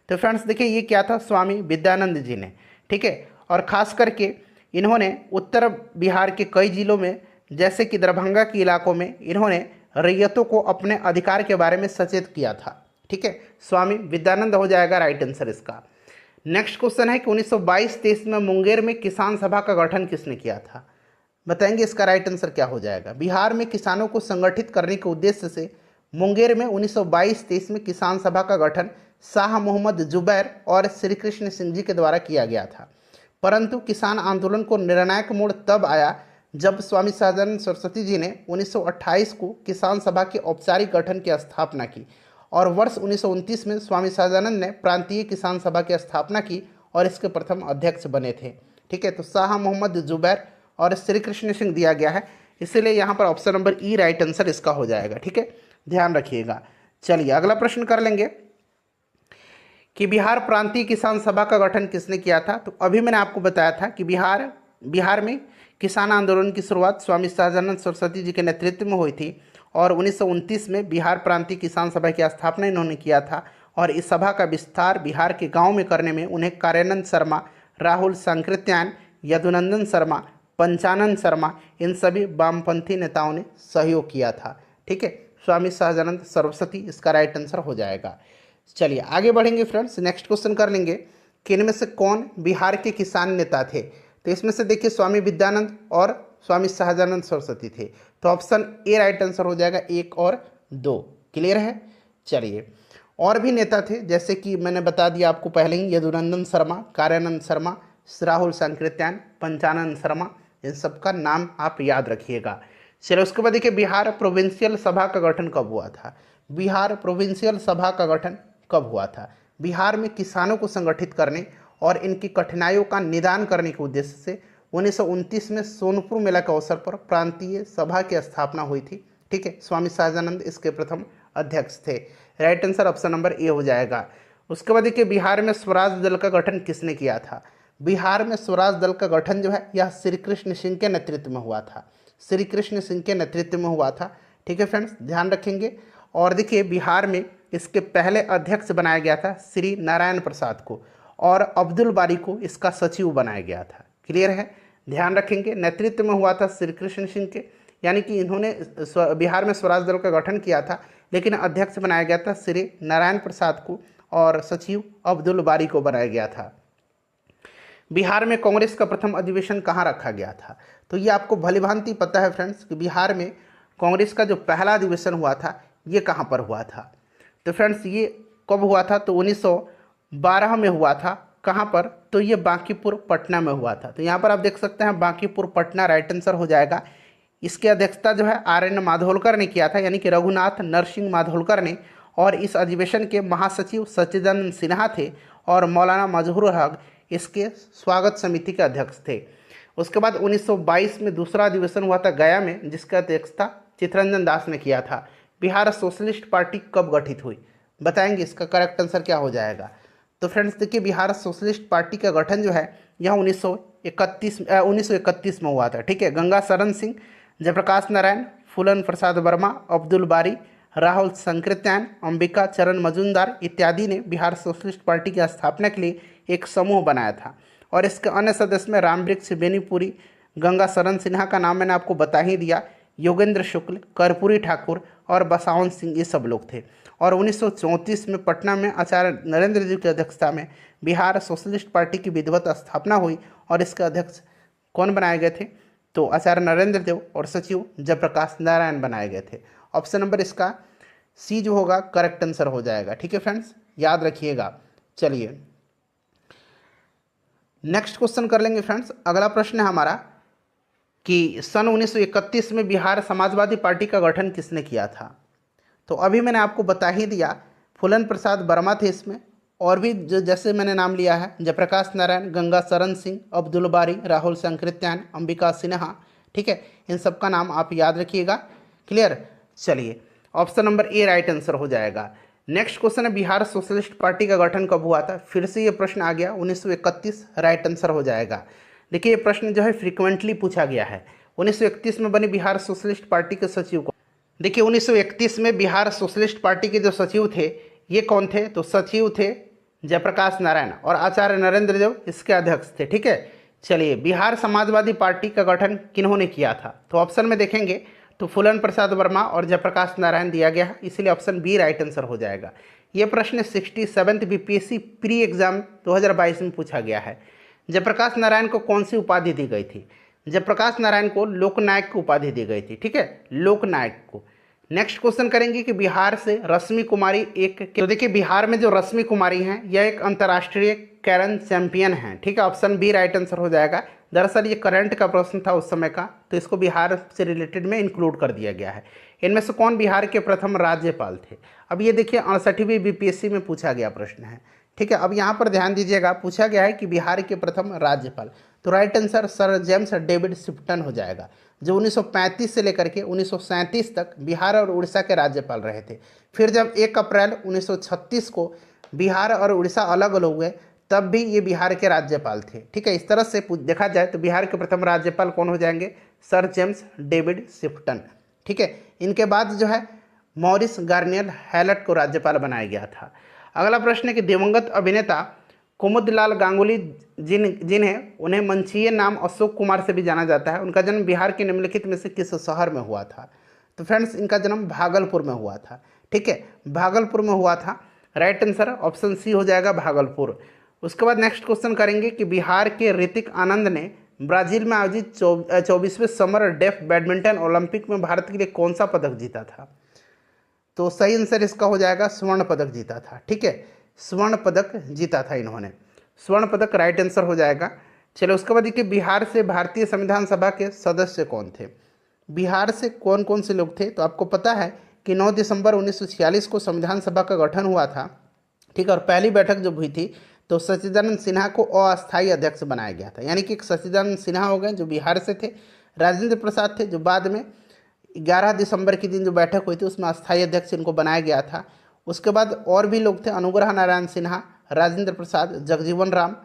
तो फ्रेंड्स देखिए ये क्या था? स्वामी विद्यानंद जी ने। ठीक है, और खास करके इन्होंने उत्तर बिहार के कई जिलों में जैसे कि दरभंगा के इलाकों में इन्होंने रैयतों को अपने अधिकार के बारे में सचेत किया था। ठीक है, स्वामी विद्यानंद हो जाएगा राइट आंसर इसका। नेक्स्ट क्वेश्चन है कि 1922-23 में मुंगेर में किसान सभा का गठन किसने किया था? बताएंगे इसका राइट आंसर क्या हो जाएगा। बिहार में किसानों को संगठित करने के उद्देश्य से मुंगेर में 1922-23 में किसान सभा का गठन शाह मोहम्मद जुबैर और श्री कृष्ण सिंह जी के द्वारा किया गया था। परंतु किसान आंदोलन को निर्णायक मोड़ तब आया जब स्वामी सहजानंद सरस्वती जी ने 1928 को किसान सभा के औपचारिक गठन की स्थापना की और वर्ष 1929 में स्वामी सहजानंद ने प्रांतीय किसान सभा की स्थापना की और इसके प्रथम अध्यक्ष बने थे। ठीक है, तो शाह मोहम्मद जुबैर और श्री कृष्ण सिंह दिया गया है, इसलिए यहाँ पर ऑप्शन नंबर ई राइट आंसर इसका हो जाएगा। ठीक है, ध्यान रखिएगा। चलिए अगला प्रश्न कर लेंगे कि बिहार प्रांतीय किसान सभा का गठन किसने किया था? तो अभी मैंने आपको बताया था कि बिहार में किसान आंदोलन की शुरुआत स्वामी सहजानंद सरस्वती जी के नेतृत्व में हुई थी और 1929 में बिहार प्रांतीय किसान सभा की स्थापना इन्होंने किया था और इस सभा का विस्तार बिहार के गांव में करने में उन्हें कार्यानंद शर्मा, राहुल सांकृत्यायन, यदुनंदन शर्मा, पंचानन शर्मा इन सभी वामपंथी नेताओं ने सहयोग किया था। ठीक है, स्वामी सहजानंद सरस्वती इसका राइट आंसर हो जाएगा। चलिए आगे बढ़ेंगे फ्रेंड्स, नेक्स्ट क्वेश्चन कर लेंगे कि इनमें से कौन बिहार के किसान नेता थे? तो इसमें से देखिए स्वामी विद्यानंद और स्वामी सहजानंद सरस्वती थे, तो ऑप्शन ए राइट आंसर हो जाएगा, 1 और 2। क्लियर है। चलिए और भी नेता थे जैसे कि मैंने बता दिया आपको पहले ही, यदुनंदन शर्मा, कार्यानंद शर्मा, राहुल सांकृत्यायन, पंचानन शर्मा, इन सब का नाम आप याद रखिएगा। चलिए उसके बाद देखिए बिहार प्रोविंशियल सभा का गठन कब हुआ था? बिहार प्रोविंशियल सभा का गठन कब हुआ था? बिहार में किसानों को संगठित करने और इनकी कठिनाइयों का निदान करने के उद्देश्य से 1929 में सोनपुर मेला के अवसर पर प्रांतीय सभा की स्थापना हुई थी। ठीक है, स्वामी सहजानंद इसके प्रथम अध्यक्ष थे। Right answer option number A हो जाएगा। उसके बाद देखिए बिहार में स्वराज दल का गठन किसने किया था? बिहार में स्वराज दल का गठन जो है यह श्री कृष्ण सिंह के नेतृत्व में हुआ था। श्री कृष्ण सिंह के नेतृत्व में हुआ था। ठीक है फ्रेंड्स, ध्यान रखेंगे। और देखिए बिहार में इसके पहले अध्यक्ष बनाया गया था श्री नारायण प्रसाद को और अब्दुल बारी को इसका सचिव बनाया गया था। क्लियर है, ध्यान रखेंगे। नेतृत्व में हुआ था श्री कृष्ण सिंह के, यानी कि इन्होंने बिहार में स्वराज दल का गठन किया था, लेकिन अध्यक्ष बनाया गया था श्री नारायण प्रसाद को और सचिव अब्दुल बारी को बनाया गया था। बिहार में कांग्रेस का प्रथम अधिवेशन कहाँ रखा गया था? तो ये आपको भलीभांति पता है फ्रेंड्स कि बिहार में कांग्रेस का जो पहला अधिवेशन हुआ था ये कहाँ पर हुआ था। तो फ्रेंड्स ये कब हुआ था? तो 1912 में हुआ था। कहाँ पर? तो ये बांकीपुर पटना में हुआ था। तो यहाँ पर आप देख सकते हैं बांकीपुर पटना राइट आंसर हो जाएगा। इसकी अध्यक्षता जो है आर.एन. माधोलकर ने किया था, यानी कि रघुनाथ नरसिंह माधोलकर ने। और इस अधिवेशन के महासचिव सच्चिदानंद सिन्हा थे और मौलाना मजहूर हक इसके स्वागत समिति के अध्यक्ष थे। उसके बाद 1922 में दूसरा अधिवेशन हुआ था गया में, जिसका अध्यक्षता चित्तरंजन दास ने किया था। बिहार सोशलिस्ट पार्टी कब गठित हुई? बताएंगे, इसका करेक्ट आंसर क्या हो जाएगा? तो फ्रेंड्स देखिए, बिहार सोशलिस्ट पार्टी का गठन जो है यह 1931 में हुआ था। ठीक है, गंगा शरण सिंह, जयप्रकाश नारायण, फूलन प्रसाद वर्मा, अब्दुल बारी, राहुल संकृत्यायन, अंबिका चरण मजूमदार इत्यादि ने बिहार सोशलिस्ट पार्टी की स्थापना के लिए एक समूह बनाया था। और इसके अन्य सदस्य में रामवृक्ष बेनीपुरी, गंगा शरण सिन्हा का नाम मैंने आपको बता ही दिया, योगेंद्र शुक्ल, कर्पूरी ठाकुर और बसावन सिंह, ये सब लोग थे। और 1934 में पटना में आचार्य नरेंद्र देव की अध्यक्षता में बिहार सोशलिस्ट पार्टी की विधिवत स्थापना हुई और इसके अध्यक्ष कौन बनाए गए थे? तो आचार्य नरेंद्र देव और सचिव जयप्रकाश नारायण बनाए गए थे। ऑप्शन नंबर इसका सी जो होगा करेक्ट आंसर हो जाएगा। ठीक है फ्रेंड्स, याद रखिएगा। चलिए नेक्स्ट क्वेश्चन कर लेंगे फ्रेंड्स। अगला प्रश्न है हमारा कि सन 1931 में बिहार समाजवादी पार्टी का गठन किसने किया था? तो अभी मैंने आपको बता ही दिया, फूलन प्रसाद वर्मा थे इसमें, और भी जो जैसे मैंने नाम लिया है जयप्रकाश नारायण, गंगा शरण सिंह, अब्दुल बारी, राहुल संकृत्यायन, अंबिका सिन्हा। ठीक है, इन सब का नाम आप याद रखिएगा। क्लियर? चलिए option number A right answer हो जाएगा। नेक्स्ट क्वेश्चन है बिहार सोशलिस्ट पार्टी का गठन कब हुआ था? फिर से ये प्रश्न आ गया, 1931 राइट आंसर हो जाएगा। देखिए ये प्रश्न जो है फ्रीक्वेंटली पूछा गया है। 1931 में बनी बिहार सोशलिस्ट पार्टी के सचिव को, देखिए 1931 में बिहार सोशलिस्ट पार्टी के जो सचिव थे ये कौन थे? तो सचिव थे जयप्रकाश नारायण और आचार्य नरेंद्र देव इसके अध्यक्ष थे। ठीक है, चलिए बिहार समाजवादी पार्टी का गठन किन्होंने किया था? तो ऑप्शन में देखेंगे तो फूलन प्रसाद वर्मा और जयप्रकाश नारायण दिया गया है, इसलिए ऑप्शन बी राइट आंसर हो जाएगा। यह प्रश्न 67th बीपीएससी प्री एग्जाम 2022 में पूछा गया है। जयप्रकाश नारायण को कौन सी उपाधि दी गई थी? जयप्रकाश नारायण को लोकनायक की उपाधि दी गई थी। ठीक है, लोकनायक को। नेक्स्ट क्वेश्चन करेंगे कि बिहार से रश्मि कुमारी तो देखिए बिहार में जो रश्मि कुमारी हैं यह एक अंतर्राष्ट्रीय कैरम चैंपियन हैं। ठीक है, ऑप्शन बी राइट आंसर हो जाएगा। दरअसल ये करंट का प्रश्न था उस समय का, तो इसको बिहार से रिलेटेड में इंक्लूड कर दिया गया है। इनमें से कौन बिहार के प्रथम राज्यपाल थे? अब ये देखिए 68वीं बीपीएससी में पूछा गया प्रश्न है। ठीक है, अब यहाँ पर ध्यान दीजिएगा, पूछा गया है कि बिहार के प्रथम राज्यपाल, तो right answer sir James David Sifton हो जाएगा, जो 1935 से लेकर के 1937 तक बिहार और उड़ीसा के राज्यपाल रहे थे। फिर जब 1 अप्रैल 1936 को बिहार और उड़ीसा अलग अलग हुए तब भी ये बिहार के राज्यपाल थे। ठीक है, इस तरह से देखा जाए तो बिहार के प्रथम राज्यपाल कौन हो जाएंगे? Sir James David Sifton. ठीक है, इनके बाद जो है मॉरिस गार्नियर हैलट को राज्यपाल बनाया गया था। अगला प्रश्न है कि दिवंगत अभिनेता कुमुदलाल गांगुली जिन्हें उन्हें मंचीय नाम अशोक कुमार से भी जाना जाता है, उनका जन्म बिहार के निम्नलिखित में से किस शहर में हुआ था? तो फ्रेंड्स इनका जन्म भागलपुर में हुआ था। ठीक है, भागलपुर में हुआ था। राइट आंसर ऑप्शन सी हो जाएगा, भागलपुर। उसके बाद नेक्स्ट क्वेश्चन करेंगे कि बिहार के ऋतिक आनंद ने ब्राजील में आयोजित 24वें समर डेफ बैडमिंटन ओलंपिक में भारत के लिए कौन सा पदक जीता था? तो सही आंसर इसका हो जाएगा, स्वर्ण पदक जीता था। ठीक है, स्वर्ण पदक जीता था इन्होंने, स्वर्ण पदक राइट आंसर हो जाएगा। चलो उसके बाद देखिए बिहार से भारतीय संविधान सभा के सदस्य कौन थे? बिहार से कौन कौन से लोग थे? तो आपको पता है कि 9 दिसंबर 1946 को संविधान सभा का गठन हुआ था। ठीक है, और पहली बैठक जब हुई थी तो सच्चिदानंद सिन्हा को अस्थायी अध्यक्ष बनाया गया था, यानी कि सच्चिदानंद सिन्हा हो गए जो बिहार से थे, राजेंद्र प्रसाद थे जो बाद में 11 दिसंबर के दिन जो बैठक हुई थी उसमें अस्थायी अध्यक्ष इनको बनाया गया था। उसके बाद और भी लोग थे, अनुग्रह नारायण सिन्हा, राजेंद्र प्रसाद, जगजीवन राम,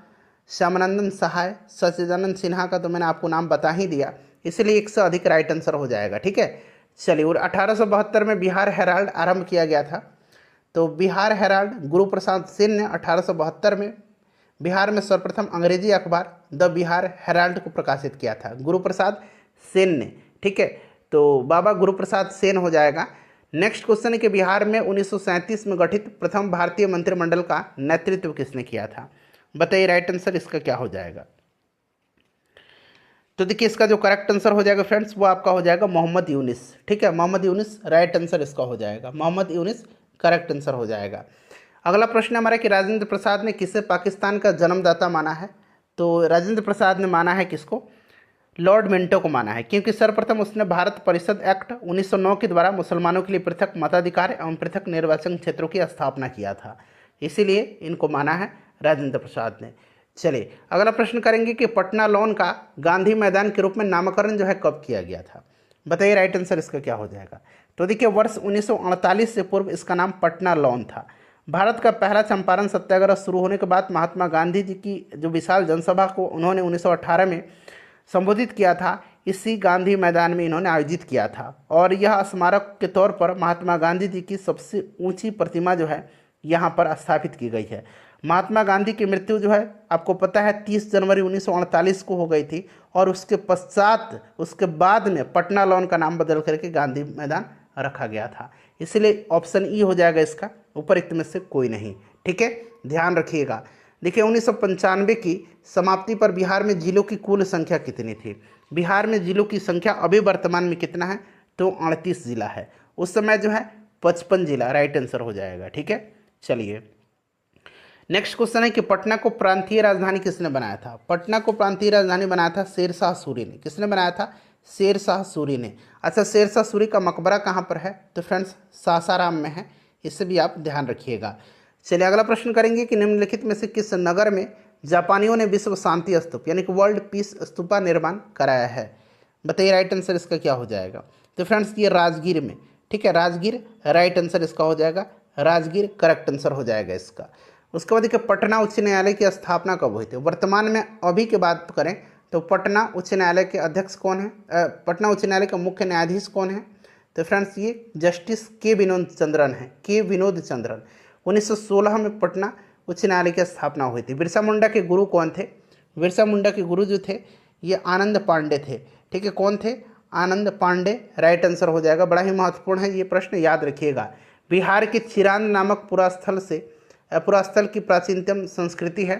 श्यामानंदन सहाय, सच्चिदानंद सिन्हा का तो मैंने आपको नाम बता ही दिया, इसलिए 1 से अधिक राइट आंसर हो जाएगा। ठीक है, चलिए। और 1872 में बिहार हेराल्ड आरंभ किया गया था। तो बिहार हेराल्ड गुरु प्रसाद सेन ने 1872 में बिहार में सर्वप्रथम अंग्रेजी अखबार द बिहार हेराल्ड को प्रकाशित किया था, गुरु प्रसाद सेन ने। ठीक है, तो बाबा गुरु प्रसाद सेन हो जाएगा। नेक्स्ट क्वेश्चन है कि बिहार में 1937 में गठित प्रथम भारतीय मंत्रिमंडल का नेतृत्व किसने किया था? बताइए राइट आंसर इसका क्या हो जाएगा। तो देखिए इसका जो करेक्ट आंसर हो जाएगा फ्रेंड्स वो आपका हो जाएगा मोहम्मद यूनिस। ठीक है, मोहम्मद यूनिस राइट आंसर इसका हो जाएगा, मोहम्मद यूनिस करेक्ट आंसर हो जाएगा। अगला प्रश्न हमारा कि राजेंद्र प्रसाद ने किसे पाकिस्तान का जन्मदाता माना है? तो राजेंद्र प्रसाद ने माना है किसको? लॉर्ड मिंटो को माना है, क्योंकि सर्वप्रथम उसने भारत परिषद एक्ट 1909 के द्वारा मुसलमानों के लिए पृथक मताधिकार एवं पृथक निर्वाचन क्षेत्रों की स्थापना किया था, इसीलिए इनको माना है राजेंद्र प्रसाद ने। चलिए अगला प्रश्न करेंगे कि पटना लॉन का गांधी मैदान के रूप में नामकरण जो है कब किया गया था? बताइए राइट आंसर इसका क्या हो जाएगा। तो देखिए वर्ष 1948 से पूर्व इसका नाम पटना लॉन था। भारत का पहला चंपारण सत्याग्रह शुरू होने के बाद महात्मा गांधी जी की जो विशाल जनसभा को उन्होंने 1918 में संबोधित किया था, इसी गांधी मैदान में इन्होंने आयोजित किया था, और यह स्मारक के तौर पर महात्मा गांधी जी की सबसे ऊंची प्रतिमा जो है यहाँ पर स्थापित की गई है। महात्मा गांधी की मृत्यु जो है आपको पता है 30 जनवरी 1948 को हो गई थी, और उसके बाद में पटना लॉन का नाम बदल करके गांधी मैदान रखा गया था, इसलिए ऑप्शन ई हो जाएगा इसका, उपरोक्त में से कोई नहीं। ठीक है, ध्यान रखिएगा। देखिए 1995 की समाप्ति पर बिहार में जिलों की कुल संख्या कितनी थी? बिहार में जिलों की संख्या अभी वर्तमान में कितना है? तो 38 जिला है। उस समय जो है 55 जिला राइट आंसर हो जाएगा। ठीक है, चलिए नेक्स्ट क्वेश्चन है कि पटना को प्रांतीय राजधानी किसने बनाया था? पटना को प्रांतीय राजधानी बनाया था शेरशाह सूरी ने। किसने बनाया था? शेरशाह सूरी ने। अच्छा, शेरशाह सूरी का मकबरा कहाँ पर है? तो फ्रेंड्स सासाराम में है, इससे भी आप ध्यान रखिएगा। चलिए अगला प्रश्न करेंगे कि निम्नलिखित में से किस नगर में जापानियों ने विश्व शांति स्तूप यानी कि वर्ल्ड पीस स्तूपा निर्माण कराया है? बताइए राइट आंसर इसका क्या हो जाएगा। तो फ्रेंड्स ये राजगीर में। ठीक है, राजगीर राइट आंसर इसका हो जाएगा, राजगीर करेक्ट आंसर हो जाएगा इसका। उसके बाद देखिए पटना उच्च न्यायालय की स्थापना कब हुई थी? वर्तमान में अभी की बात करें तो पटना उच्च न्यायालय के अध्यक्ष कौन है? पटना उच्च न्यायालय का मुख्य न्यायाधीश कौन है? तो फ्रेंड्स ये जस्टिस के विनोद चंद्रन है, के विनोद चंद्रन। 1916 में पटना उच्च न्यायालय की स्थापना हुई थी। बिरसा मुंडा के गुरु कौन थे? बिरसा मुंडा के गुरु जो थे ये आनंद पांडे थे। ठीक है, कौन थे? आनंद पांडे राइट आंसर हो जाएगा। बड़ा ही महत्वपूर्ण है ये प्रश्न, याद रखिएगा। बिहार के चिरांद नामक पुरास्थल की प्राचीनतम संस्कृति है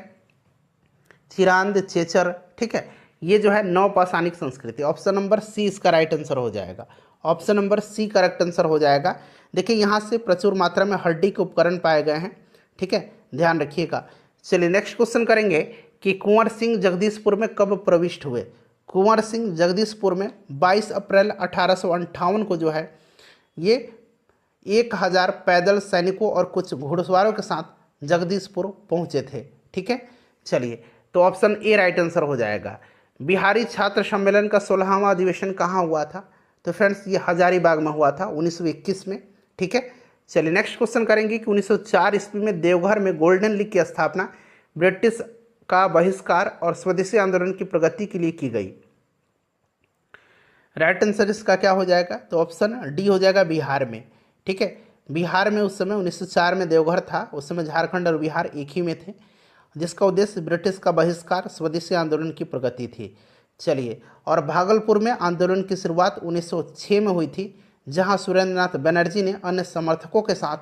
चिरांद चेचर। ठीक है, ये जो है नवपाषाणिक संस्कृति। ऑप्शन नंबर सी इसका राइट आंसर हो जाएगा, option number C correct answer हो जाएगा। देखिए यहाँ से प्रचुर मात्रा में हड्डी के उपकरण पाए गए हैं। ठीक है, ध्यान रखिएगा। चलिए नेक्स्ट क्वेश्चन करेंगे कि कुंवर सिंह जगदीशपुर में कब प्रविष्ट हुए? कुंवर सिंह जगदीशपुर में 22 अप्रैल 1858 को जो है ये 1000 पैदल सैनिकों और कुछ घुड़सवारों के साथ जगदीशपुर पहुंचे थे। ठीक है, चलिए तो ऑप्शन ए राइट आंसर हो जाएगा। बिहारी छात्र सम्मेलन का 16वां अधिवेशन कहाँ हुआ था? तो फ्रेंड्स ये हजारीबाग में हुआ था 1921 में। ठीक है, चलिए नेक्स्ट क्वेश्चन करेंगे कि 1904 ईस्वी में देवघर में गोल्डन लीग की स्थापना ब्रिटिश का बहिष्कार और स्वदेशी आंदोलन की प्रगति के लिए की गई। राइट आंसर इसका क्या हो जाएगा? तो ऑप्शन डी हो जाएगा, बिहार में। ठीक है, बिहार में उस समय 1904 में देवघर था, उस समय झारखंड और बिहार एक ही में थे, जिसका उद्देश्य ब्रिटिश का बहिष्कार स्वदेशी आंदोलन की प्रगति थी। चलिए, और भागलपुर में आंदोलन की शुरुआत 1906 में हुई थी, जहां सुरेंद्रनाथ बनर्जी ने अन्य समर्थकों के साथ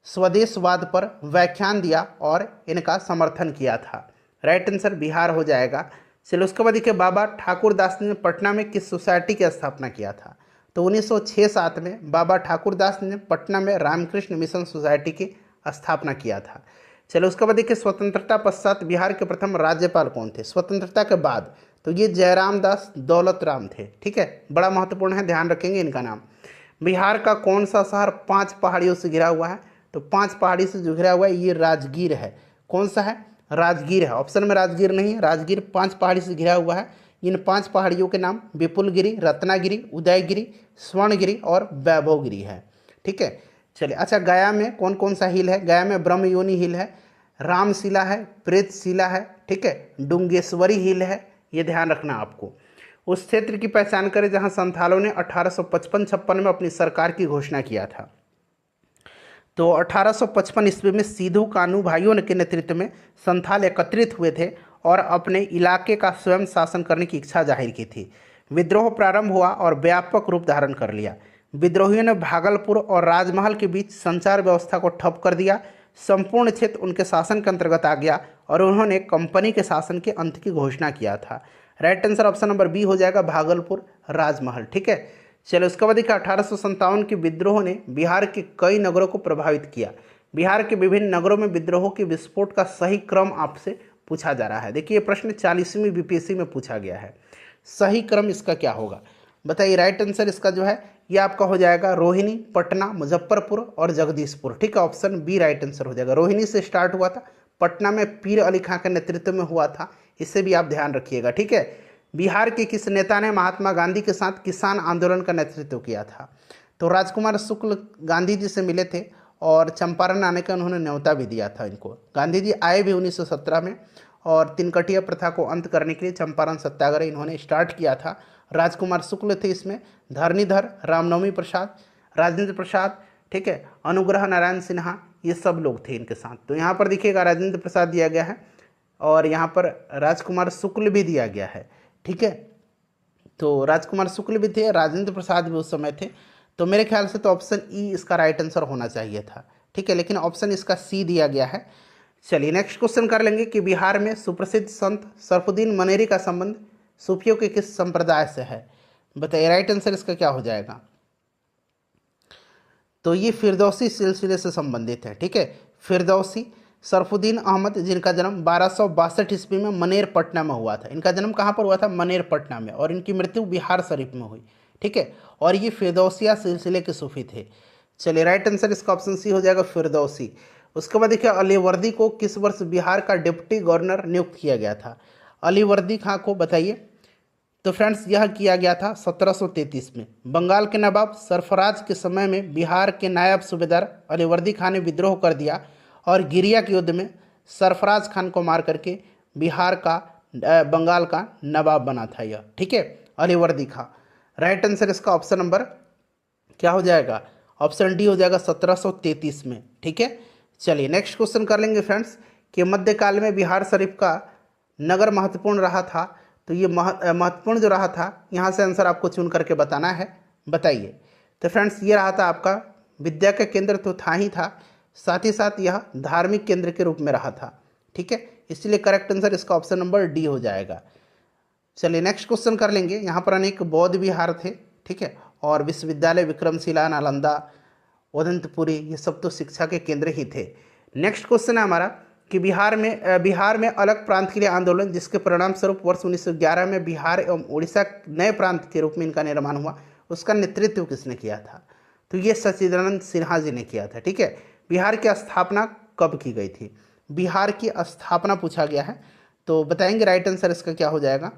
स्वदेशवाद पर व्याख्यान दिया और इनका समर्थन किया था। राइट आंसर बिहार हो जाएगा। चलिए उसके बाद देखिए बाबा ठाकुर दास ने पटना में किस सोसाइटी की स्थापना किया था? तो 1906-07 में बाबा ठाकुर दास ने पटना में रामकृष्ण मिशन सोसाइटी की स्थापना किया था। चलो उसके बाद देखिए स्वतंत्रता पश्चात बिहार के प्रथम राज्यपाल कौन थे? स्वतंत्रता के बाद तो ये जयराम दास दौलत राम थे। ठीक है, बड़ा महत्वपूर्ण है, ध्यान रखेंगे इनका नाम। बिहार का कौन सा शहर 5 पहाड़ियों से घिरा हुआ है? तो 5 पहाड़ी से जो घिरा हुआ है ये राजगीर है। कौन सा है? राजगीर है। ऑप्शन में राजगीर नहीं है, राजगीर 5 पहाड़ी से घिरा हुआ है। इन 5 पहाड़ियों के नाम विपुलगिरी, रत्नागिरी, उदयगिरी, स्वर्णगिरी और वैभवगिरी है। ठीक है, चलिए अच्छा गया में कौन कौन सा हिल है? गया में ब्रह्मयोनी हिल है, रामशिला है, प्रेतशिला है, ठीक है, डुंगेश्वरी हिल है, ये ध्यान रखना आपको। उस क्षेत्र की पहचान करें जहां संथालों ने 1855-56 में अपनी सरकार की घोषणा किया था। तो 1855 ईस्वी में सिद्धू कान्हू भाइयों के नेतृत्व में संथाल एकत्रित हुए थे और अपने इलाके का स्वयं शासन करने की इच्छा जाहिर की थी। विद्रोह प्रारंभ हुआ और व्यापक रूप धारण कर लिया। विद्रोहियों ने भागलपुर और राजमहल के बीच संचार व्यवस्था को ठप कर दिया। संपूर्ण क्षेत्र उनके शासन के अंतर्गत आ गया और उन्होंने कंपनी के शासन के अंत की घोषणा किया था। Right answer option number B हो जाएगा, भागलपुर राजमहल। ठीक है, चलो उसके बाद देखिए 1857 के विद्रोह ने बिहार के कई नगरों को प्रभावित किया। बिहार के विभिन्न नगरों में विद्रोह के विस्फोट का सही क्रम आपसे पूछा जा रहा है। देखिए ये प्रश्न 40वीं बीपीएससी में पूछा गया है। सही क्रम इसका क्या होगा बताइए। राइट आंसर इसका जो है ये आपका हो जाएगा रोहिणी, पटना, मुजफ्फरपुर और जगदीशपुर। ठीक है, ऑप्शन बी राइट आंसर हो जाएगा। रोहिणी से स्टार्ट हुआ था, पटना में पीर अली खां के नेतृत्व में हुआ था, इससे भी आप ध्यान रखिएगा। ठीक है, बिहार के किस नेता ने महात्मा गांधी के साथ किसान आंदोलन का नेतृत्व किया था? तो राजकुमार शुक्ल गांधी जी से मिले थे और चंपारण आने का उन्होंने न्योता भी दिया था इनको। गांधी जी आए भी 1917 में और तिनकटिया प्रथा को अंत करने के लिए चंपारण सत्याग्रह इन्होंने स्टार्ट किया था। राजकुमार शुक्ल थे इसमें, धरणीधर, रामनवमी प्रसाद, राजेंद्र प्रसाद, ठीक है, अनुग्रह नारायण सिन्हा, ये सब लोग थे इनके साथ। तो यहाँ पर देखिएगा राजेंद्र प्रसाद दिया गया है और यहाँ पर राजकुमार शुक्ल भी दिया गया है। ठीक है, तो राजकुमार शुक्ल भी थे, राजेंद्र प्रसाद भी उस समय थे। तो मेरे ख्याल से तो ऑप्शन ई इसका राइट आंसर होना चाहिए था। ठीक है, लेकिन ऑप्शन इसका सी दिया गया है। चलिए नेक्स्ट क्वेश्चन कर लेंगे कि बिहार में सुप्रसिद्ध संत सरफुद्दीन मनेरी का संबंध सूफियों के किस संप्रदाय से है? बताइए राइट आंसर इसका क्या हो जाएगा। तो ये फिरदौसी सिलसिले से संबंधित है। ठीक है, फिरदौसी सरफुद्दीन अहमद जिनका जन्म 1262 ईस्वी में मनेर पटना में हुआ था। इनका जन्म कहाँ पर हुआ था? मनेर पटना में, और इनकी मृत्यु बिहार शरीफ में हुई। ठीक है, और ये फिरदौसिया सिलसिले के सूफी थे। चलिए राइट आंसर इसका ऑप्शन सी हो जाएगा, फिरदौसी। उसके बाद देखिए अलीवर्दी को किस वर्ष बिहार का डिप्टी गवर्नर नियुक्त किया गया था? अलीवर्दी खां को बताइए। तो फ्रेंड्स यह किया गया था 1733 में। बंगाल के नवाब सरफराज के समय में बिहार के नायब सूबेदार अलीवर्दी खां ने विद्रोह कर दिया और गिरिया के युद्ध में सरफराज खान को मार करके बिहार का बंगाल का नवाब बना था यह। ठीक है, अलीवर्दी खां। राइट आंसर इसका ऑप्शन नंबर क्या हो जाएगा? ऑप्शन डी हो जाएगा 1733 में। ठीक है, चलिए नेक्स्ट क्वेश्चन कर लेंगे फ्रेंड्स कि मध्यकाल में बिहार शरीफ का नगर महत्वपूर्ण रहा था। तो ये महत्वपूर्ण जो रहा था, यहाँ से आंसर आपको चुन करके बताना है। बताइए। तो फ्रेंड्स ये रहा था आपका विद्या का केंद्र तो था ही था, साथ ही साथ यह धार्मिक केंद्र के रूप में रहा था। ठीक है, इसलिए करेक्ट आंसर इसका ऑप्शन नंबर डी हो जाएगा। चलिए नेक्स्ट क्वेश्चन कर लेंगे। यहाँ पर अनेक बौद्ध विहार थे। ठीक है, और विश्वविद्यालय विक्रमशिला, नालंदा, उदंतपुरी, ये सब तो शिक्षा के केंद्र ही थे। नेक्स्ट क्वेश्चन है हमारा कि बिहार में अलग प्रांत के लिए आंदोलन, जिसके परिणाम स्वरूप वर्ष 1911 में बिहार एवं उड़ीसा नए प्रांत के रूप में इनका निर्माण हुआ, उसका नेतृत्व किसने किया था? तो ये सच्चिदानंद सिन्हा जी ने किया था। ठीक है, बिहार की स्थापना कब की गई थी? बिहार की स्थापना पूछा गया है, तो बताएंगे राइट आंसर इसका क्या हो जाएगा।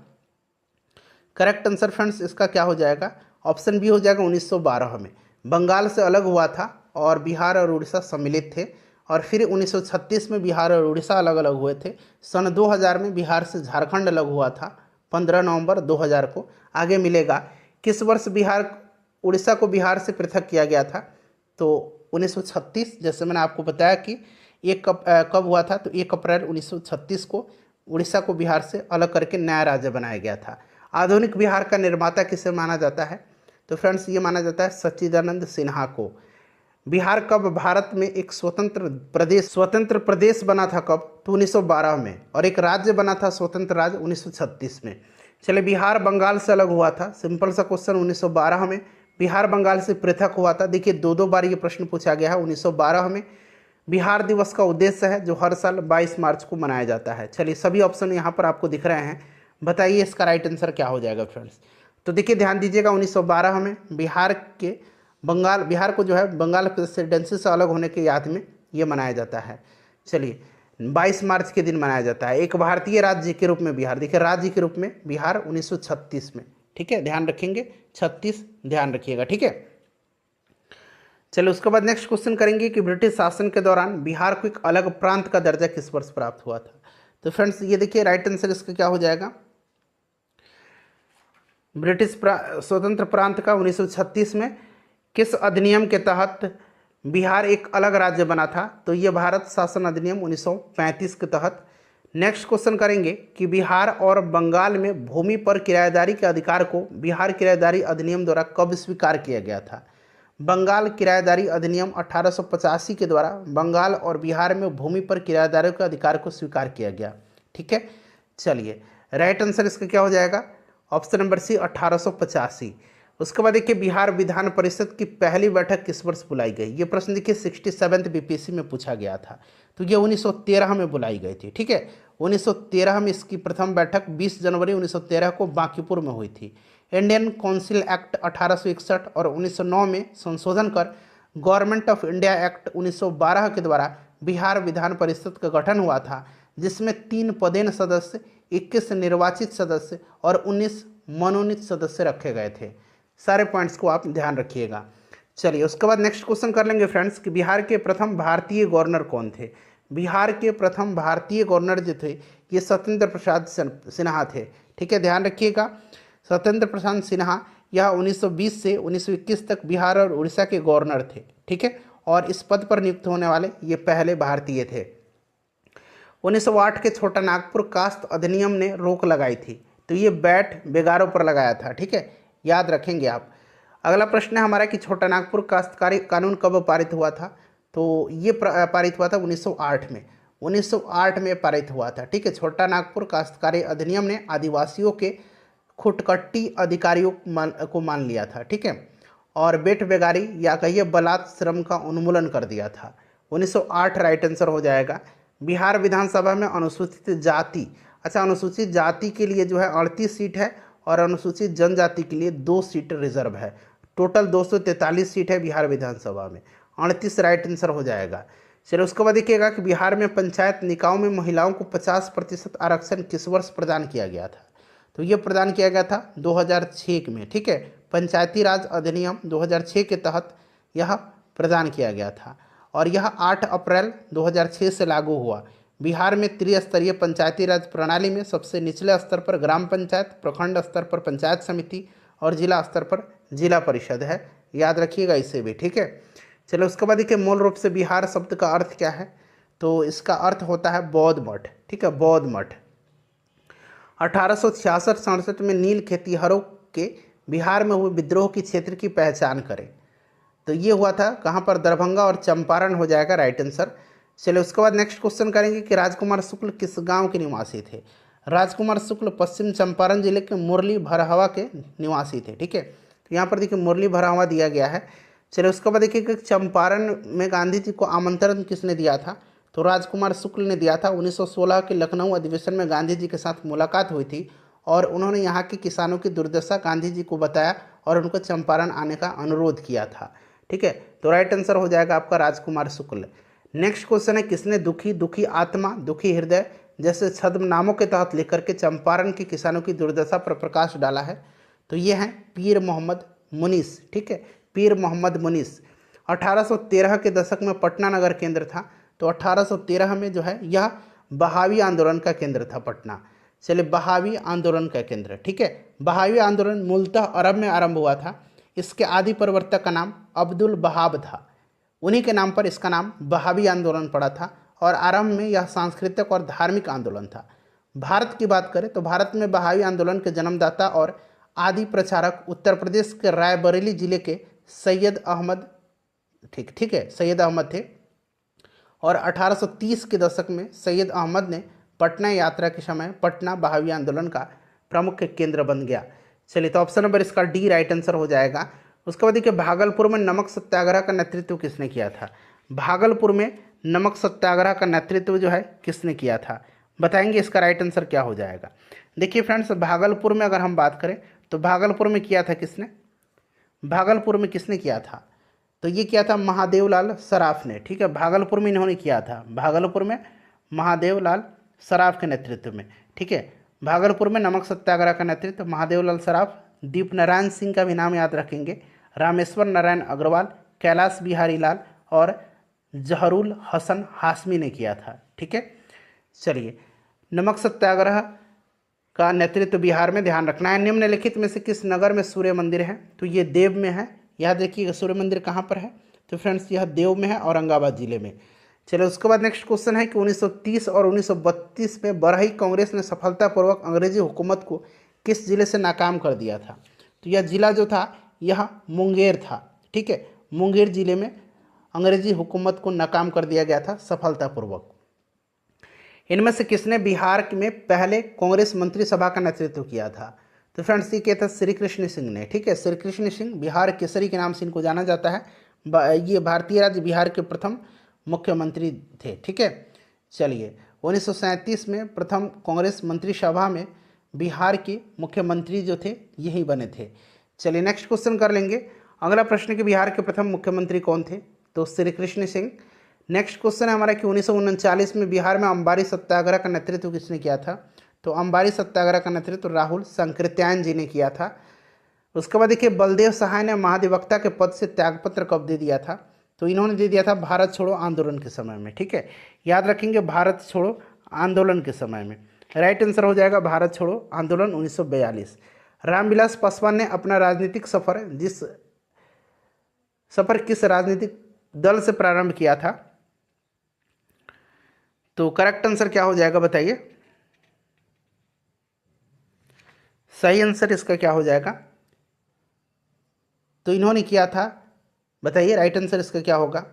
करेक्ट आंसर फ्रेंड्स इसका क्या हो जाएगा? ऑप्शन बी हो जाएगा 1912 में। बंगाल से अलग हुआ था और बिहार और उड़ीसा सम्मिलित थे, और फिर 1936 में बिहार और उड़ीसा अलग अलग हुए थे। सन 2000 में बिहार से झारखंड अलग हुआ था, 15 नवंबर 2000 को। आगे मिलेगा किस वर्ष उड़ीसा को बिहार से पृथक किया गया था? तो 1936, जैसे मैंने आपको बताया कि ये कब हुआ था? तो 1 अप्रैल 1936 को उड़ीसा को बिहार से अलग करके नया राज्य बनाया गया था। आधुनिक बिहार का निर्माता किसे माना जाता है? तो फ्रेंड्स ये माना जाता है सच्चिदानंद सिन्हा को। बिहार कब भारत में एक स्वतंत्र प्रदेश बना था कब? तो 1912 में, और एक राज्य बना था स्वतंत्र राज्य 1936 में। चले बिहार बंगाल से अलग हुआ था, सिंपल सा क्वेश्चन, 1912 में। बिहार बंगाल से पृथक हुआ था, देखिए 2 बार ये प्रश्न पूछा गया है। 1912 में बिहार दिवस का उद्देश्य है जो हर साल 22 मार्च को मनाया जाता है। चलिए सभी ऑप्शन यहाँ पर आपको दिख रहे हैं, बताइए इसका राइट आंसर क्या हो जाएगा फ्रेंड्स। तो देखिए ध्यान दीजिएगा, 1912 में बिहार को जो है बंगाल प्रेसिडेंसी से अलग होने की याद में ये मनाया जाता है। चलिए 22 मार्च के दिन मनाया जाता है। एक भारतीय राज्य के रूप में बिहार, देखिए राज्य के रूप में बिहार 1936 में। ठीक है, ध्यान रखेंगे, 36 ध्यान रखिएगा। ठीक है, चलिए उसके बाद नेक्स्ट क्वेश्चन करेंगे कि ब्रिटिश शासन के दौरान बिहार को एक अलग प्रांत का दर्जा किस वर्ष प्राप्त हुआ था? तो फ्रेंड्स ये देखिए राइट आंसर इसका क्या हो जाएगा। ब्रिटिश स्वतंत्र प्रांत का 1936 में किस अधिनियम के तहत बिहार एक अलग राज्य बना था? तो ये भारत शासन अधिनियम 1935 के तहत। नेक्स्ट क्वेश्चन करेंगे कि बिहार और बंगाल में भूमि पर किराएदारी के अधिकार को बिहार किराएदारी अधिनियम द्वारा कब स्वीकार किया गया था? बंगाल किराएदारी अधिनियम 1885 के द्वारा बंगाल और बिहार में भूमि पर किराएदारों के अधिकार को स्वीकार किया गया। ठीक है, चलिए राइट आंसर इसका क्या हो जाएगा, ऑप्शन नंबर सी 1885। उसके बाद देखिए बिहार विधान परिषद की पहली बैठक किस वर्ष बुलाई गई। ये प्रश्न देखिए 67th बीपीएससी में पूछा गया था, तो ये 1913 में बुलाई गई थी। ठीक है, 1913 में इसकी प्रथम बैठक 20 जनवरी 1913 को बांकीपुर में हुई थी। इंडियन काउंसिल एक्ट 1861 और 1909 में संशोधन कर गवर्नमेंट ऑफ इंडिया एक्ट 1912 के द्वारा बिहार विधान परिषद का गठन हुआ था, जिसमें 3 पदेन सदस्य, 21 निर्वाचित सदस्य और 19 मनोनीत सदस्य रखे गए थे। सारे पॉइंट्स को आप ध्यान रखिएगा। चलिए उसके बाद नेक्स्ट क्वेश्चन कर लेंगे फ्रेंड्स कि बिहार के प्रथम भारतीय गवर्नर कौन थे। बिहार के प्रथम भारतीय गवर्नर जो थे ये सत्येंद्र प्रसाद सिन्हा थे। ठीक है, ध्यान रखिएगा, सत्येंद्र प्रसाद सिन्हा यह 1920 से 1921 तक बिहार और उड़ीसा के गवर्नर थे। ठीक है, और इस पद पर नियुक्त होने वाले ये पहले भारतीय थे। 1908 के छोटा नागपुर कास्ट अधिनियम ने रोक लगाई थी, तो ये बैट बेगारों पर लगाया था। ठीक है, याद रखेंगे आप। अगला प्रश्न है हमारा कि छोटा नागपुर काश्तकारी कानून कब पारित हुआ था। तो ये पारित हुआ था 1908 में, 1908 में पारित हुआ था। ठीक है, छोटा नागपुर काश्तकारी अधिनियम ने आदिवासियों के खुटकट्टी अधिकारियों को मान लिया था। ठीक है, और बेट बेगारी या कहिए बलात् श्रम का उन्मूलन कर दिया था। 1908 राइट आंसर हो जाएगा। बिहार विधानसभा में अनुसूचित जाति, अच्छा अनुसूचित जाति के लिए जो है 38 सीट है और अनुसूचित जनजाति के लिए 2 सीट रिजर्व है। टोटल 243 सीट है बिहार विधानसभा में, 38 राइट आंसर हो जाएगा। चलिए उसके बाद देखिएगा कि बिहार में पंचायत निकायों में महिलाओं को 50% आरक्षण किस वर्ष प्रदान किया गया था। तो ये प्रदान किया गया था 2006 में। ठीक है, पंचायती राज अधिनियम 2006 के तहत यह प्रदान किया गया था और यह 8 अप्रैल 2006 से लागू हुआ। बिहार में त्रिस्तरीय पंचायती राज प्रणाली में सबसे निचले स्तर पर ग्राम पंचायत, प्रखंड स्तर पर पंचायत समिति और जिला स्तर पर जिला परिषद है। याद रखिएगा इसे भी। ठीक है, चलो उसके बाद देखिए मूल रूप से बिहार शब्द का अर्थ क्या है। तो इसका अर्थ होता है बौद्ध मठ। ठीक है, बौद्ध मठ। 1866-67 में नील खेतिहरों के बिहार में हुए विद्रोह की क्षेत्र की पहचान करें। तो ये हुआ था कहाँ पर, दरभंगा और चंपारण हो जाएगा राइट आंसर। चलिए उसके बाद नेक्स्ट क्वेश्चन करेंगे कि राजकुमार शुक्ल किस गांव के निवासी थे। राजकुमार शुक्ल पश्चिम चंपारण जिले के मुरली भरहवा के निवासी थे। ठीक है, तो यहाँ पर देखिए मुरली भरहवा दिया गया है। चलिए उसके बाद देखिए कि चंपारण में गांधी जी को आमंत्रण किसने दिया था। तो राजकुमार शुक्ल ने दिया था। 1916 के लखनऊ अधिवेशन में गांधी जी के साथ मुलाकात हुई थी और उन्होंने यहाँ के किसानों की दुर्दशा गांधी जी को बताया और उनको चंपारण आने का अनुरोध किया था। ठीक है, तो राइट आंसर हो जाएगा आपका राजकुमार शुक्ल। नेक्स्ट क्वेश्चन है किसने दुखी, दुखी आत्मा, दुखी हृदय जैसे छद्मनामों के तहत लिख करके चंपारण के किसानों की दुर्दशा पर प्रकाश डाला है। तो ये हैं पीर मोहम्मद मुनीस। ठीक है, पीर मोहम्मद मुनीस। 1813 के दशक में पटना नगर केंद्र था। तो 1813 में जो है यह बहावी आंदोलन का केंद्र था पटना। चलिए बहावी आंदोलन का केंद्र। ठीक है, बहावी आंदोलन मूलतः अरब में आरंभ हुआ था। इसके आदि प्रवर्तक का नाम अब्दुल बहाब था, उन्हीं के नाम पर इसका नाम बहावी आंदोलन पड़ा था और आरंभ में यह सांस्कृतिक और धार्मिक आंदोलन था। भारत की बात करें तो भारत में बहावी आंदोलन के जन्मदाता और आदि प्रचारक उत्तर प्रदेश के रायबरेली जिले के सैयद अहमद ठीक है सैयद अहमद थे और 1830 के दशक में सैयद अहमद ने पटना यात्रा के समय पटना बहावी आंदोलन का प्रमुख केंद्र बन गया। चलिए तो ऑप्शन नंबर इसका डी राइट आंसर हो जाएगा। उसके बाद देखिए भागलपुर में नमक सत्याग्रह का नेतृत्व किसने किया था। भागलपुर में नमक सत्याग्रह का नेतृत्व जो है किसने किया था, बताएंगे इसका राइट आंसर क्या हो जाएगा। देखिए फ्रेंड्स, भागलपुर में अगर हम बात करें तो भागलपुर में किया था किसने, भागलपुर में किसने किया था, तो ये किया था महादेवलाल सराफ ने। ठीक है, भागलपुर में इन्होंने किया था, भागलपुर में महादेवलाल सराफ के नेतृत्व में। ठीक है, भागलपुर में नमक सत्याग्रह का नेतृत्व महादेवलाल सराफ, दीप नारायण सिंह का भी नाम याद रखेंगे, रामेश्वर नारायण अग्रवाल, कैलाश बिहारी लाल और जहरुल हसन हाशमी ने किया था। ठीक है, चलिए नमक सत्याग्रह का नेतृत्व बिहार में ध्यान रखना है। निम्नलिखित में से किस नगर में सूर्य मंदिर है, तो ये देव में है। याद रखिएगा सूर्य मंदिर कहाँ पर है, तो फ्रेंड्स यह देव में है, औरंगाबाद जिले में। चलिए उसके बाद नेक्स्ट क्वेश्चन है कि 1930 और 1932 में बरही कांग्रेस ने सफलतापूर्वक अंग्रेजी हुकूमत को किस जिले से नाकाम कर दिया था। तो यह जिला जो था यह मुंगेर था। ठीक है, मुंगेर जिले में अंग्रेजी हुकूमत को नाकाम कर दिया गया था सफलतापूर्वक। इनमें से किसने बिहार में पहले कांग्रेस मंत्रिसभा का नेतृत्व किया था? तो फ्रेंड्स ये क्या था? श्री कृष्ण सिंह ने। ठीक है, श्री कृष्ण सिंह बिहार केसरी के नाम से इनको जाना जाता है। ये भारतीय राज्य बिहार के प्रथम मुख्यमंत्री थे। ठीक है, चलिए 1937 में प्रथम कांग्रेस मंत्रिसभा में बिहार के मुख्यमंत्री जो थे यही बने थे। चलिए नेक्स्ट क्वेश्चन कर लेंगे। अगला प्रश्न कि बिहार के प्रथम मुख्यमंत्री कौन थे? तो श्री कृष्ण सिंह। नेक्स्ट क्वेश्चन है हमारा कि 1939 में बिहार में अंबारी सत्याग्रह का नेतृत्व किसने किया था? तो अंबारी सत्याग्रह का नेतृत्व राहुल संकृत्यायन जी ने किया था। उसके बाद देखिए बलदेव सहाय ने महाधिवक्ता के पद से त्यागपत्र कब दे दिया था? तो इन्होंने दे दिया था भारत छोड़ो आंदोलन के समय में। ठीक है, याद रखेंगे भारत छोड़ो आंदोलन के समय में। राइट आंसर हो जाएगा भारत छोड़ो आंदोलन 1942। रामविलास पासवान ने अपना राजनीतिक सफर किस राजनीतिक दल से प्रारंभ किया था? तो करेक्ट आंसर क्या हो जाएगा बताइए? सही आंसर इसका क्या हो जाएगा? तो इन्होंने किया था, बताइए राइट आंसर इसका क्या होगा?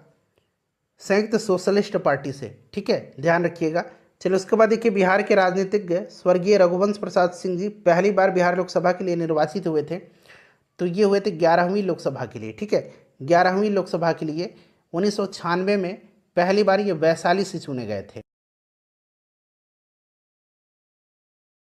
संयुक्त सोशलिस्ट पार्टी से। ठीक है, ध्यान रखिएगा। चलो उसके बाद देखिए बिहार के राजनीतिज्ञ स्वर्गीय रघुवंश प्रसाद सिंह जी पहली बार बिहार लोकसभा के लिए निर्वाचित हुए थे। तो ये हुए थे 11वीं लोकसभा के लिए। ठीक है, 11वीं लोकसभा के लिए 1996 में पहली बार ये वैशाली से चुने गए थे।